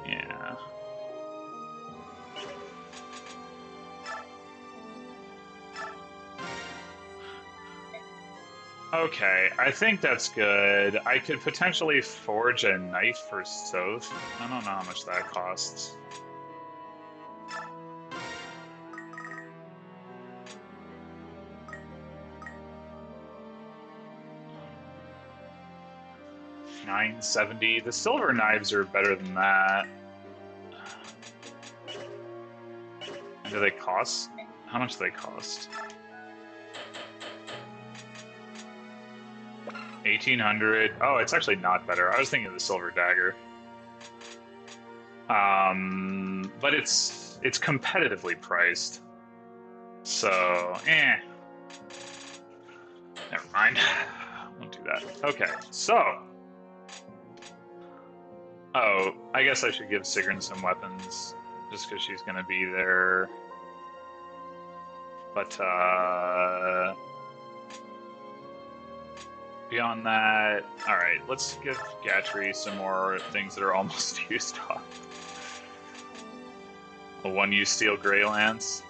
Yeah. Okay, I think that's good. I could potentially forge a knife for Soth. I don't know how much that costs. $970. The silver knives are better than that. And do they cost? How much do they cost? 1,800. Oh, it's actually not better. I was thinking of the silver dagger. But it's competitively priced. So, never mind. Won't do that. Okay, so. Oh, I guess I should give Sigrun some weapons, just because she's gonna be there. But, beyond that, alright, let's give Gatry some more things that are almost used up. A 1-use steel Grey Lance.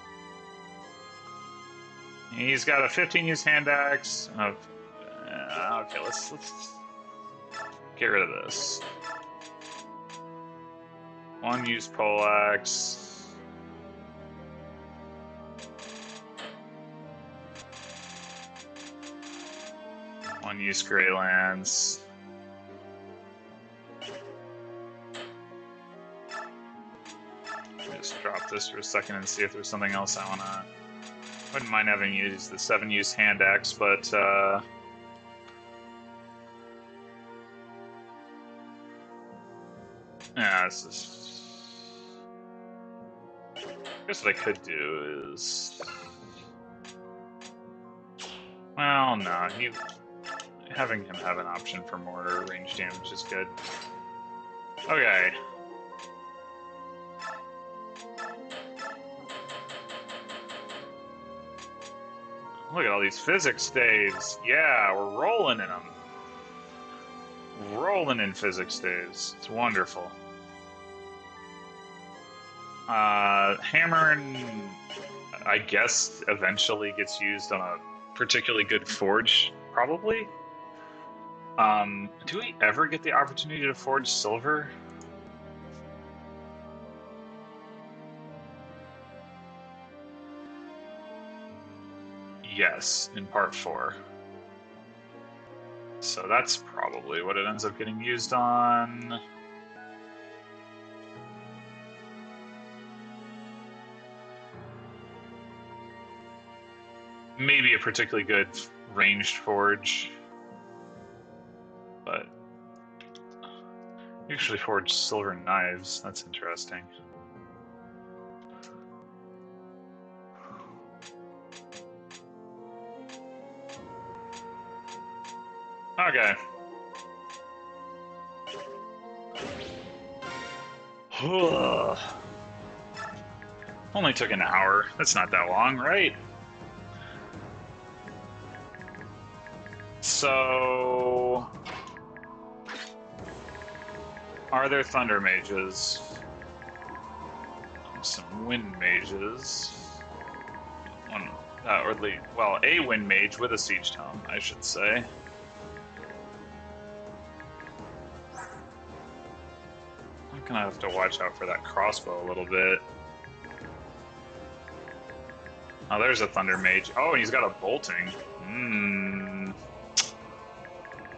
He's got a 15-use hand axe. Okay, let's get rid of this. 1-use poleaxe. One use Grey Lance. Just drop this for a second and see if there's something else I wanna. Wouldn't mind having used the 7-use hand axe, but yeah, this is. I guess what I could do is. Well, no, having him have an option for mortar range damage is good. Okay. Look at all these physics staves. Yeah, we're rolling in them. Rolling in physics staves. It's wonderful. Hammer, I guess, eventually gets used on a particularly good forge, probably. Do we ever get the opportunity to forge silver? Yes, in part 4. So that's probably what it ends up getting used on. Maybe a particularly good ranged forge. But you actually forge silver knives. That's interesting. Okay. Only took an hour. That's not that long, right? So, are there thunder mages? Some wind mages. One, or well, a wind mage with a siege tome, I should say. I'm gonna have to watch out for that crossbow a little bit. Oh, there's a thunder mage. Oh, and he's got a bolting.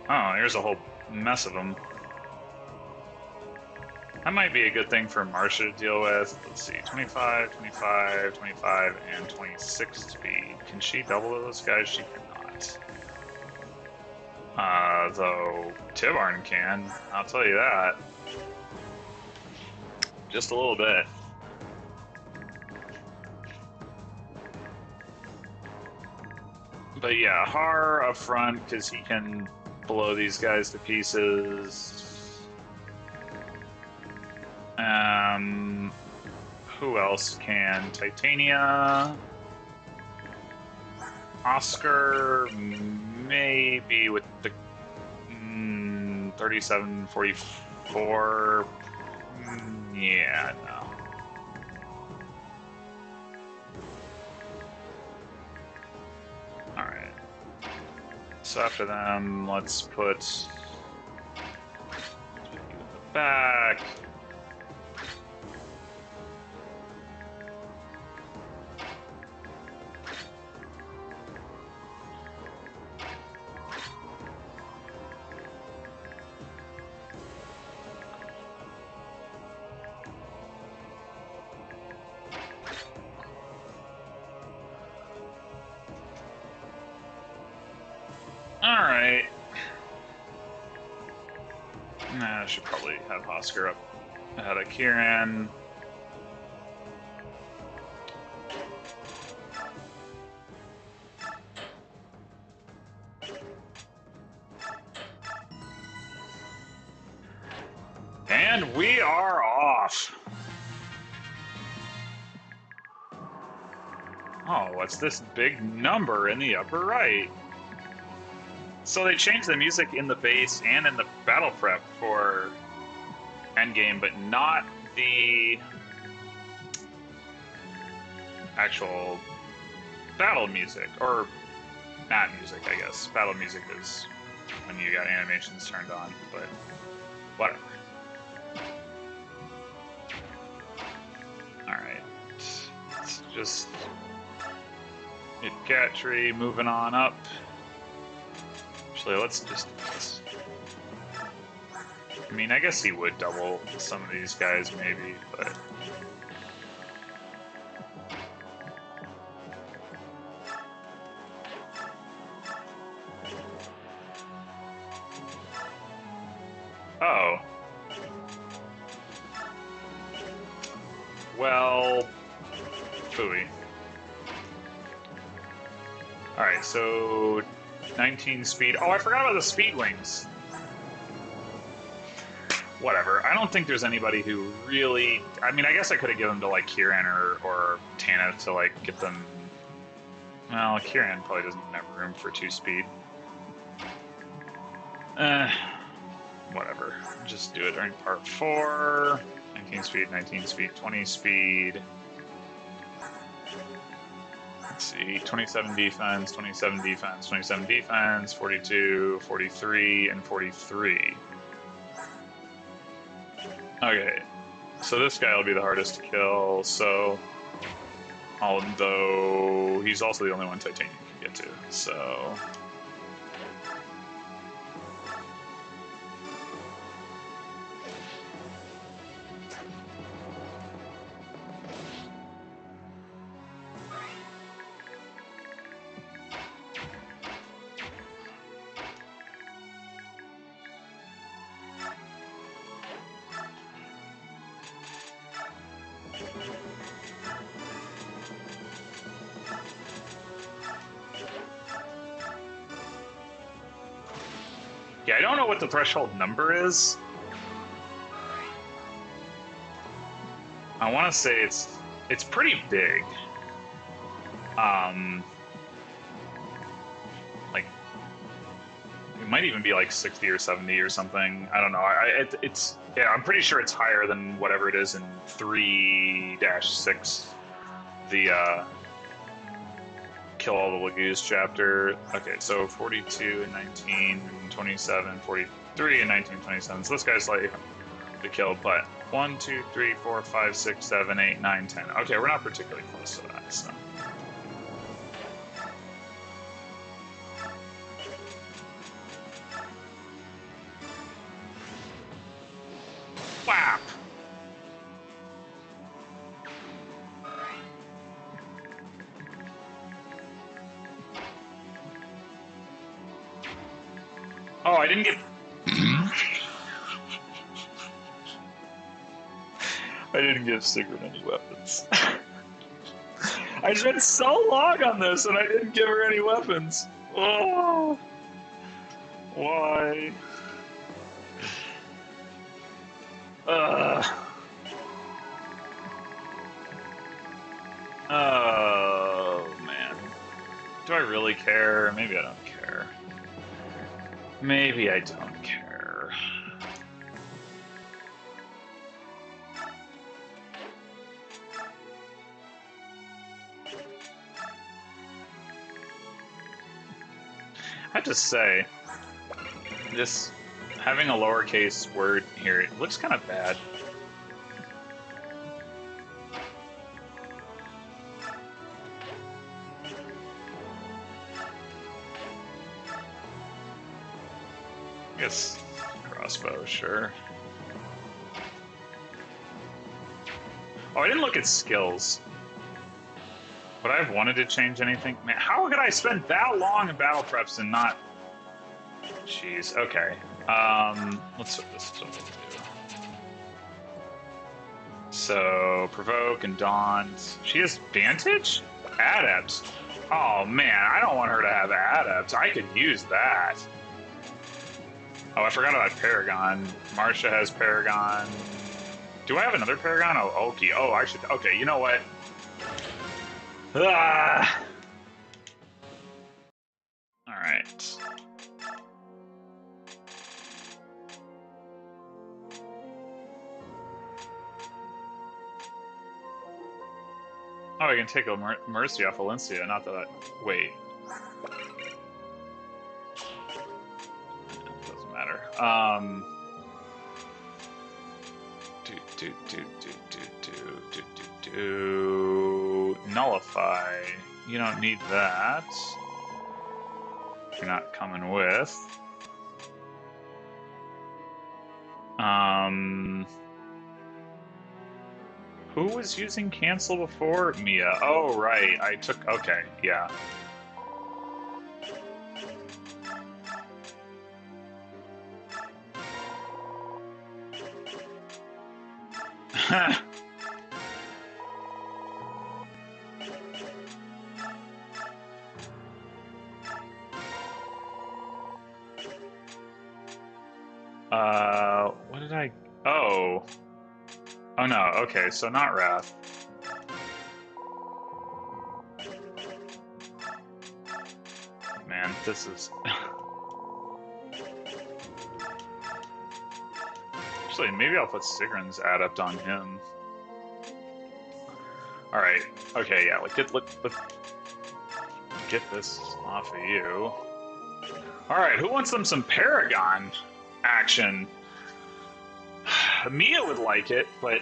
Oh, here's a whole mess of them. That might be a good thing for Marcia to deal with. Let's see, 25, 25, 25, and 26 speed. Can she double those guys? She cannot. Though Tibarn can, I'll tell you that. Just a little bit. But yeah, Har up front, because he can blow these guys to pieces. Who else can? Titania. Oscar, maybe with the 3744. Yeah, no. Alright. So after them, let's put you in the back. Alright. Nah, I should probably have Oscar up ahead of Kieran. And we are off. Oh, what's this big number in the upper right? So they changed the music in the base and in the battle prep for endgame, but not the actual battle music, or not music, I guess. Battle music is when you got animations turned on, but whatever. Alright, let's just get Cat Tree moving on up. Actually, let's just do this. I mean, I guess he would double some of these guys, maybe, but... Oh. Well... Phooey. Alright, so... 19 speed. Oh, I forgot about the speed wings. Whatever. I don't think there's anybody who really... I mean, I guess I could have given them to, like, Kieran or Tana to, like, get them... Well, Kieran probably doesn't even have room for 2 speed. Whatever. Just do it during part 4. 19 speed, 19 speed, 20 speed. Let's see, 27 defense, 27 defense, 27 defense, 42, 43, and 43. Okay, so this guy will be the hardest to kill, so... Although, he's also the only one Titanium can get to, so... Yeah, I don't know what the threshold number is. I want to say it's pretty big. Like it might even be like 60 or 70 or something. I don't know. Yeah, I'm pretty sure it's higher than whatever it is in 3-6. The Kill All the Lagoos chapter. Okay, so 42 and 19 and 27, 43 and 19, 27. So this guy's slightly to kill, but 1, 2, 3, 4, 5, 6, 7, 8, 9, 10. Okay, we're not particularly close to that, so. Whap! Oh, I didn't get... I didn't give Sigrid any weapons. I spent so long on this and I didn't give her any weapons. Oh, why? Oh, man. Do I really care? Maybe I don't care. Maybe I don't care. I have to say, this having a lowercase word here, it looks kind of bad. I guess crossbow, sure. Oh, I didn't look at skills. Would I have wanted to change anything? Man, how could I spend that long in battle preps and not... Jeez, okay. Let's sort this to do. So, provoke and daunt. She has vantage? Adept. Oh man, I don't want her to have adept. I could use that. Oh, I forgot about Paragon. Marcia has Paragon. Do I have another Paragon? Oh, okay. Oh, I should... Okay, you know what? Ah! Alright. Oh, I can take a Mercy off Valencia, not that I... Wait. It doesn't matter. Nullify. You don't need that. You're not coming with. Who was using cancel before? Mia. Oh, right. I took... Okay, yeah. What did I... Oh. Oh, no. Okay, so not Wrath. Man, this is... Actually, maybe I'll put Sigrun's adept on him. Alright. Okay, yeah, let's get this off of you. Alright, who wants some Paragon action? Mia would like it, but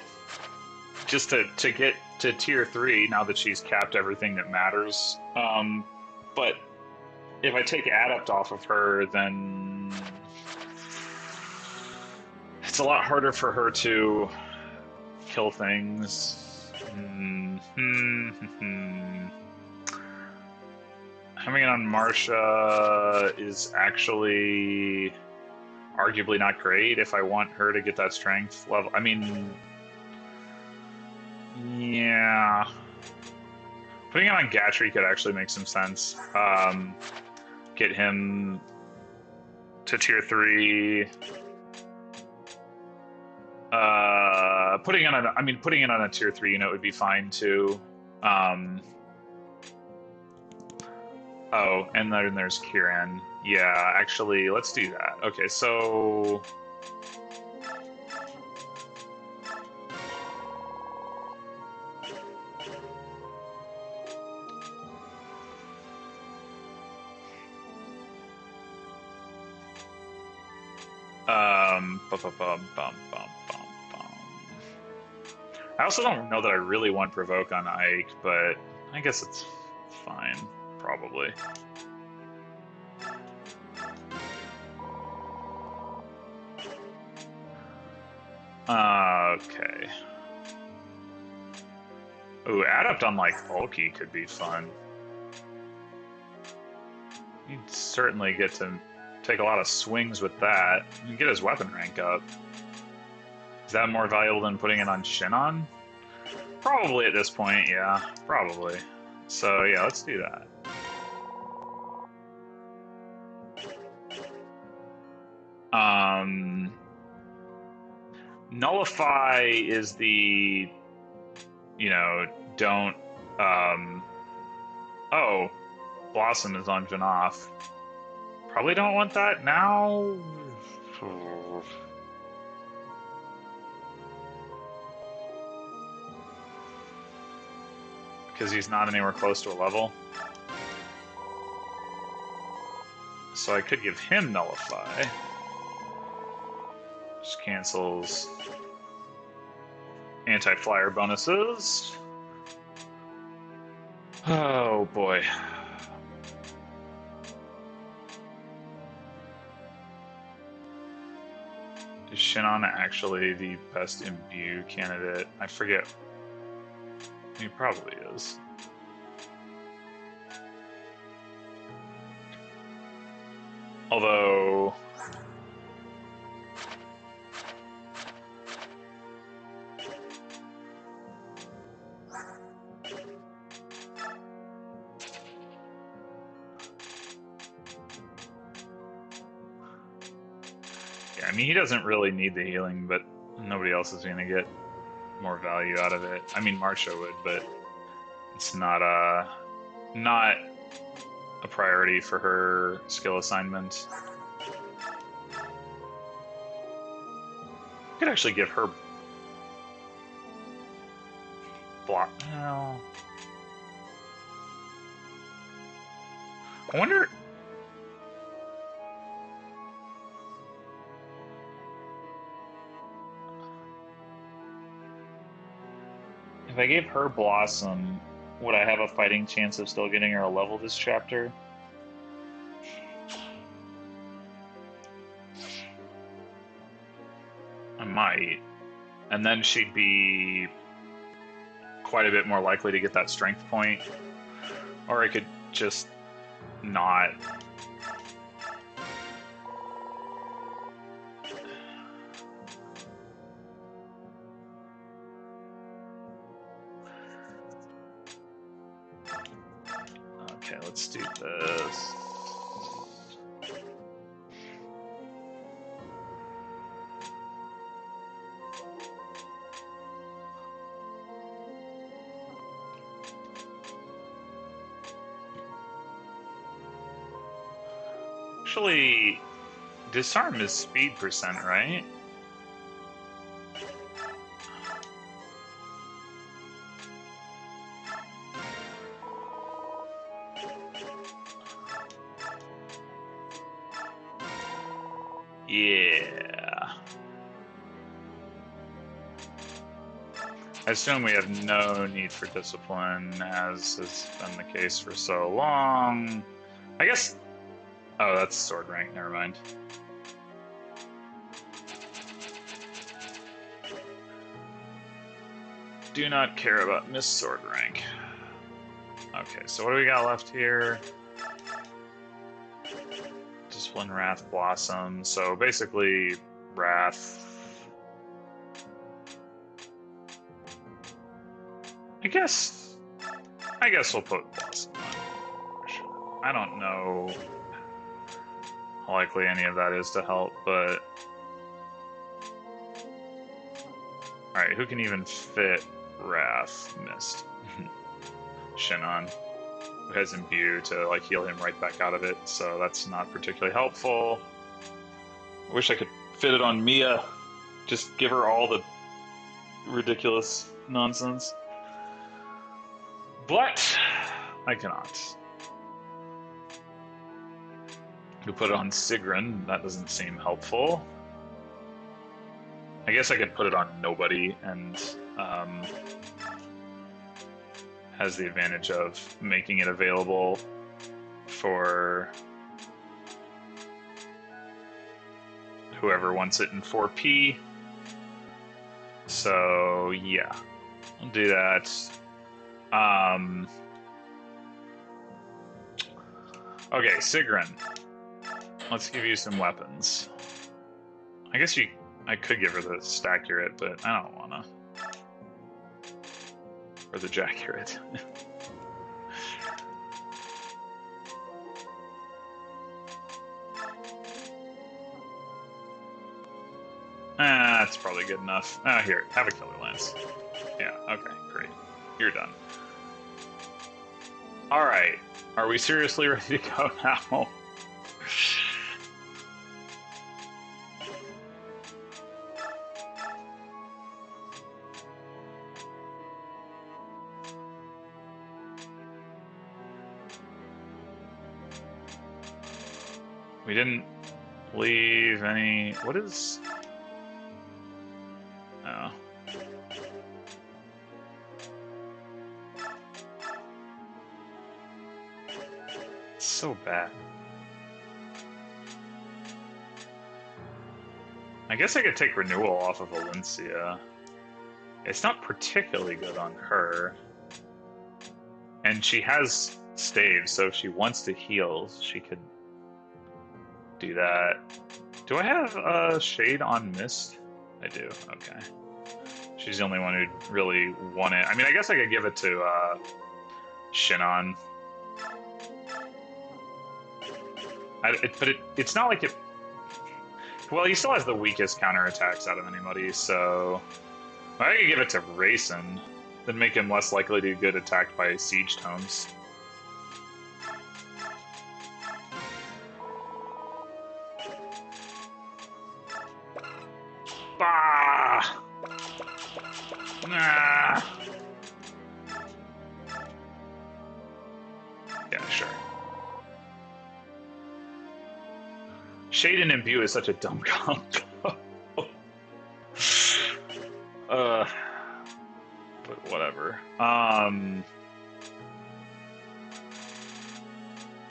just to get to tier 3 now that she's capped everything that matters. But if I take adept off of her, then it's a lot harder for her to kill things. Having it on Marsha is actually arguably not great if I want her to get that strength level. I mean, yeah. Putting it on Gatry could actually make some sense. Get him to tier 3. Putting it on a tier 3 unit would be fine too. Oh, and then there's Kieran. Yeah, actually, let's do that. Okay, so... I also don't know that I really want Provoke on Ike, but I guess it's fine, probably. Okay. Ooh, Adept on, like, Bulky could be fun. You'd certainly get to take a lot of swings with that. You can get his weapon rank up. Is that more valuable than putting it on Shinon? Probably at this point, yeah. Probably. So, yeah, let's do that. Nullify is the, you know, don't, oh, Blossom is on Janoff. Probably don't want that now. Because he's not anywhere close to a level. So I could give him Nullify. Just cancels anti-flyer bonuses. Oh boy. Is Shinon actually the best imbue candidate? I forget. He probably is. Although... yeah, I mean, he doesn't really need the healing, but nobody else is going to get more value out of it. I mean, Marsha would, but it's not a priority for her skill assignment. I could actually give her block. No. I wonder. If I gave her Blossom, would I have a fighting chance of still getting her a level this chapter? might. And then she'd be quite a bit more likely to get that strength point. Or I could just not. Okay, let's do this. Actually, disarm is speed percent, right? Yeah. I assume we have no need for discipline, as has been the case for so long. I guess. Oh, that's sword rank. Never mind. Do not care about Miss Sword rank. Okay, so what do we got left here? Discipline, Wrath, Blossom. So basically, Wrath. I guess we'll put Blossom on. Sure. I don't know how likely any of that is to help, but alright, who can even fit Wrath? Missed. Shinon, who has Imbue to like heal him right back out of it, so that's not particularly helpful. I wish I could fit it on Mia. Just give her all the ridiculous nonsense. But I cannot. We put it on Sigrun. That doesn't seem helpful. I guess I could put it on nobody and has the advantage of making it available for whoever wants it in 4P. So yeah, I'll do that. Okay, Sigrun. Let's give you some weapons. I guess I could give her the Stackurate, but I don't wanna. Or the Jackurate. That's probably good enough. Here, have a Killer Lance. Yeah, okay, great. You're done. Alright, are we seriously ready to go now? We didn't leave any. What is. Oh. It's so bad. I guess I could take Renewal off of Valencia. It's not particularly good on her. And she has staves, so if she wants to heal, she could do that. Do I have a Shade on Mist? I do, okay. She's the only one who'd really want it. I mean, I guess I could give it to Shinon. But it's not like it... Well, he still has the weakest counterattacks out of anybody, so... I could give it to Rayson, then make him less likely to get attacked by Siege Tomes. Bah! Nah. Yeah, sure. Shade and Imbue is such a dumb combo. But whatever.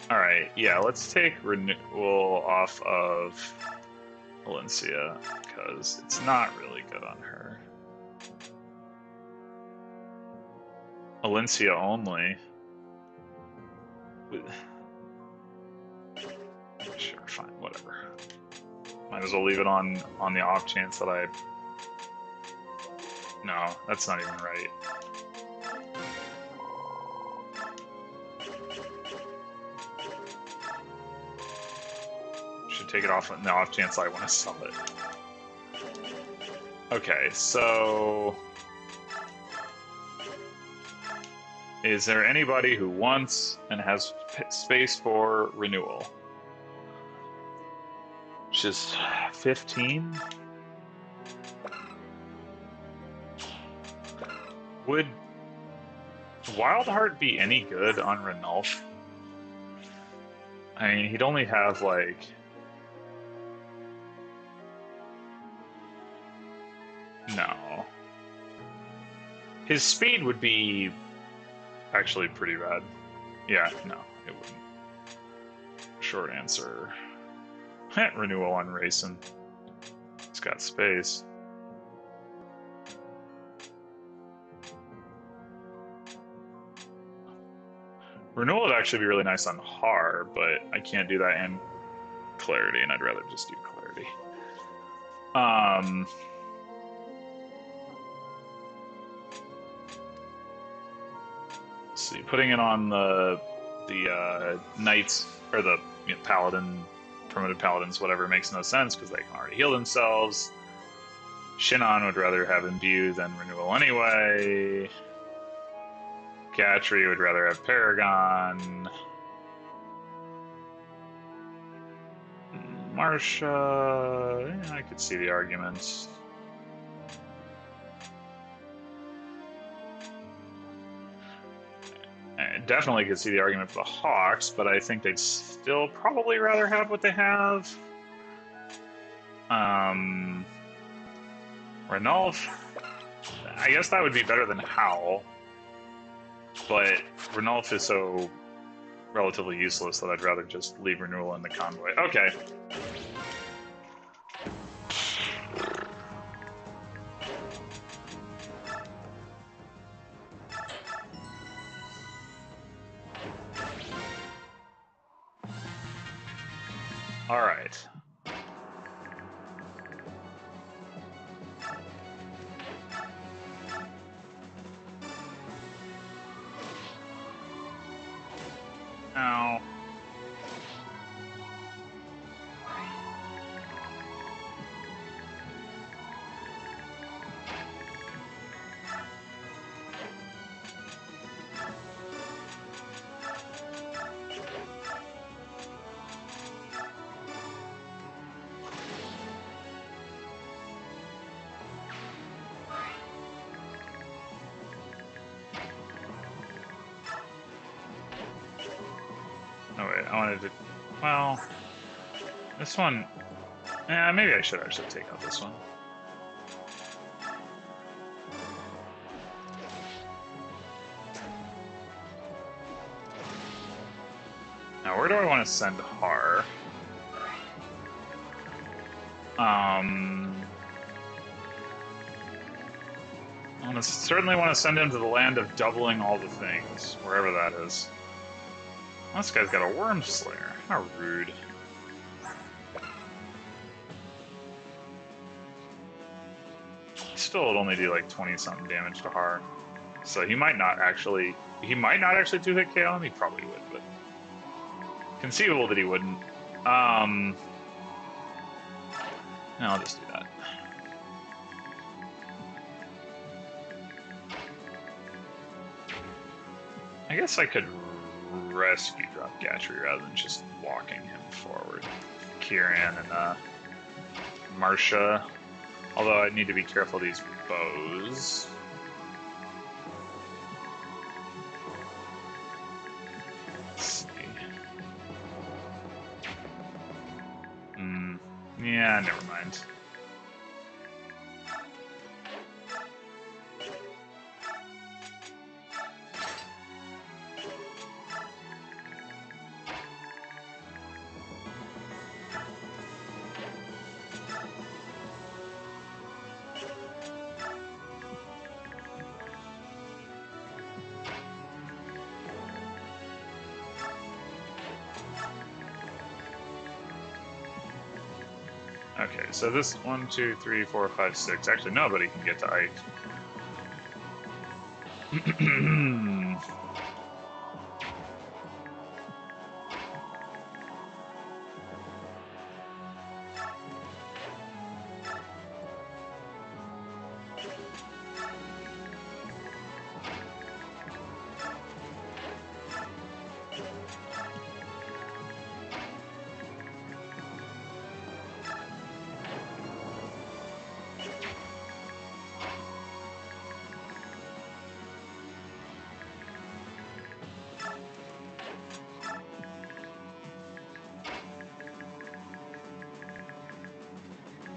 Alright, yeah, let's take Renewal off of Valencia, because it's not really good on her. Valencia only. Sure, fine, whatever. Might as well leave it on the off chance that I... No, that's not even right. Should take it off on the off chance I want to sell it. Okay, so... Is there anybody who wants and has space for renewal? Which is 15? Would Wildheart be any good on Ranulf? I mean, he'd only have, like... No. His speed would be actually pretty bad. Yeah, no, it wouldn't. Short answer. Renewal on Racing. It's got space. Renewal would actually be really nice on Har, but I can't do that and Clarity, and I'd rather just do Clarity. See, putting it on the Knights, or the Paladin, Primitive Paladins, whatever, makes no sense because they can already heal themselves. Shinon would rather have Imbue than Renewal anyway. Gatry would rather have Paragon. Marsha, I could see the arguments. I definitely could see the argument for the Hawks, but I think they'd still probably rather have what they have. Ranulf, I guess that would be better than Howl, but Ranulf is so relatively useless that I'd rather just leave Renewal in the Convoy. Okay. All right. Now, oh wait, I wanted to, well, this one, yeah, maybe I should actually take out this one. Now, where do I want to send Har? I certainly want to send him to the land of doubling all the things, wherever that is. This guy's got a Worm Slinger. How rude. Still would only do like 20-something damage to Har. So he might not actually 2-hit KO him. He probably would, but conceivable that he wouldn't. No, I'll just do that. I guess I could rescue drop Gatry rather than just walking him forward. Kieran and Marsha. Although I need to be careful of these bows. Let's see. Yeah, never mind. Okay, so this 1, 2, 3, 4, 5, 6. Actually, nobody can get to Ike.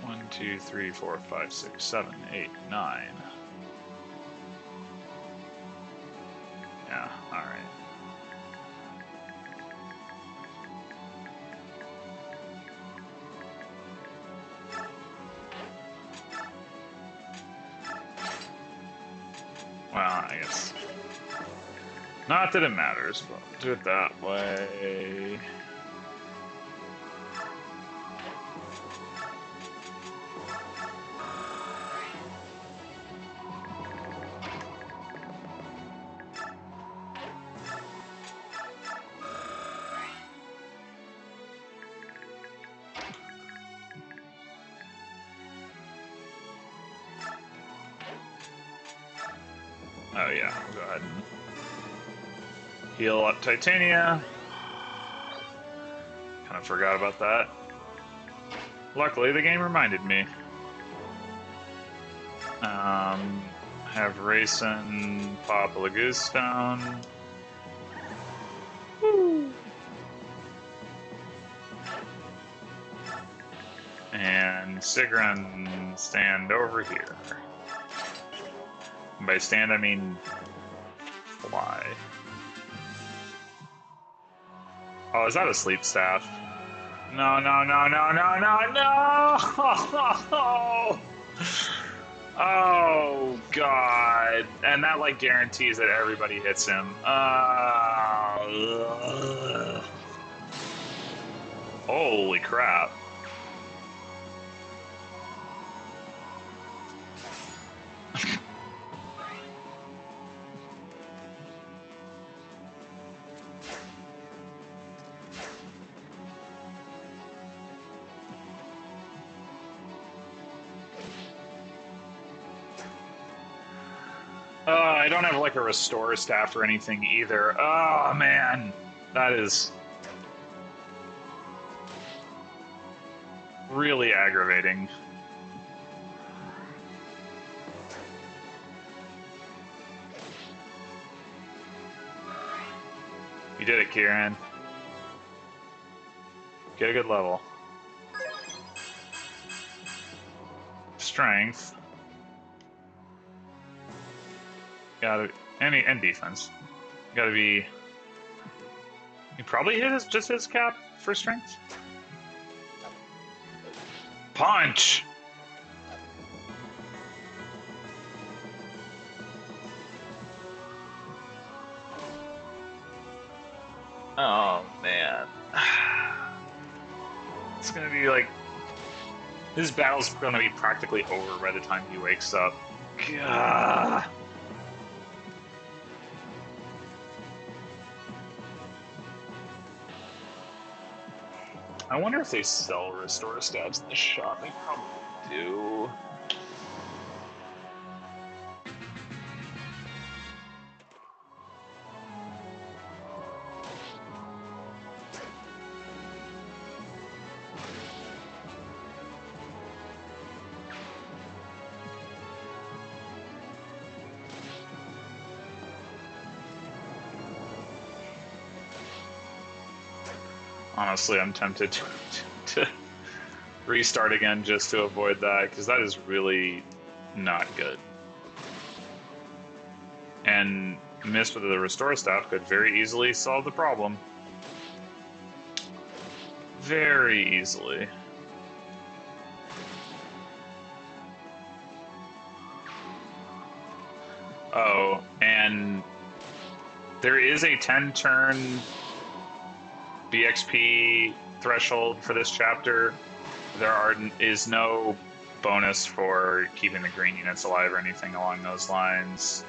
One, 2, 3, 4, 5, 6, 7, 8, 9. Yeah, alright. Well, I guess. Not that it matters, but we'll do it that way. Oh yeah, we'll go ahead and heal up Titania. Kind of forgot about that. Luckily, the game reminded me. Have Rayson pop a Lagoose Stone. Woo! And Sigrun stand over here. And by stand, I mean fly. Oh, is that a sleep staff? No, no, no, no, no, no, no! Oh, God. And that, like, guarantees that everybody hits him. Holy crap. I don't have like a restore staff or anything either. Oh man, that is really aggravating. You did it, Kieran. Get a good level. Strength. Gotta and defense. Gotta be. You probably hit just his cap for strength. Punch. Oh man, it's gonna be like this battle's gonna be practically over by the time he wakes up. Gah. I wonder if they sell restore stabs in the shop. They probably do. Honestly, I'm tempted to restart again just to avoid that, because that is really not good. And Mist with the restore staff could very easily solve the problem. Very easily. Oh, and there is a 10-turn BXP threshold for this chapter, is no bonus for keeping the green units alive or anything along those lines.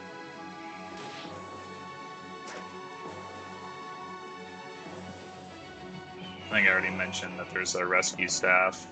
I think I already mentioned that there's a rescue staff.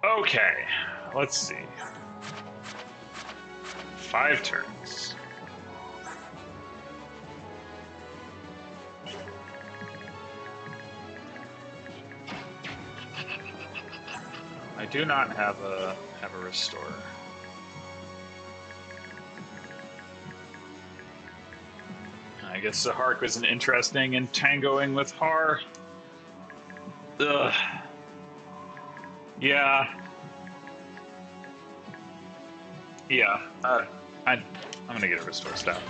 Okay, let's see. 5 turns. I do not have a restore. I guess Zahark was an interesting in tangoing with Har. Ugh. Yeah. Yeah. I'm gonna get a restore step.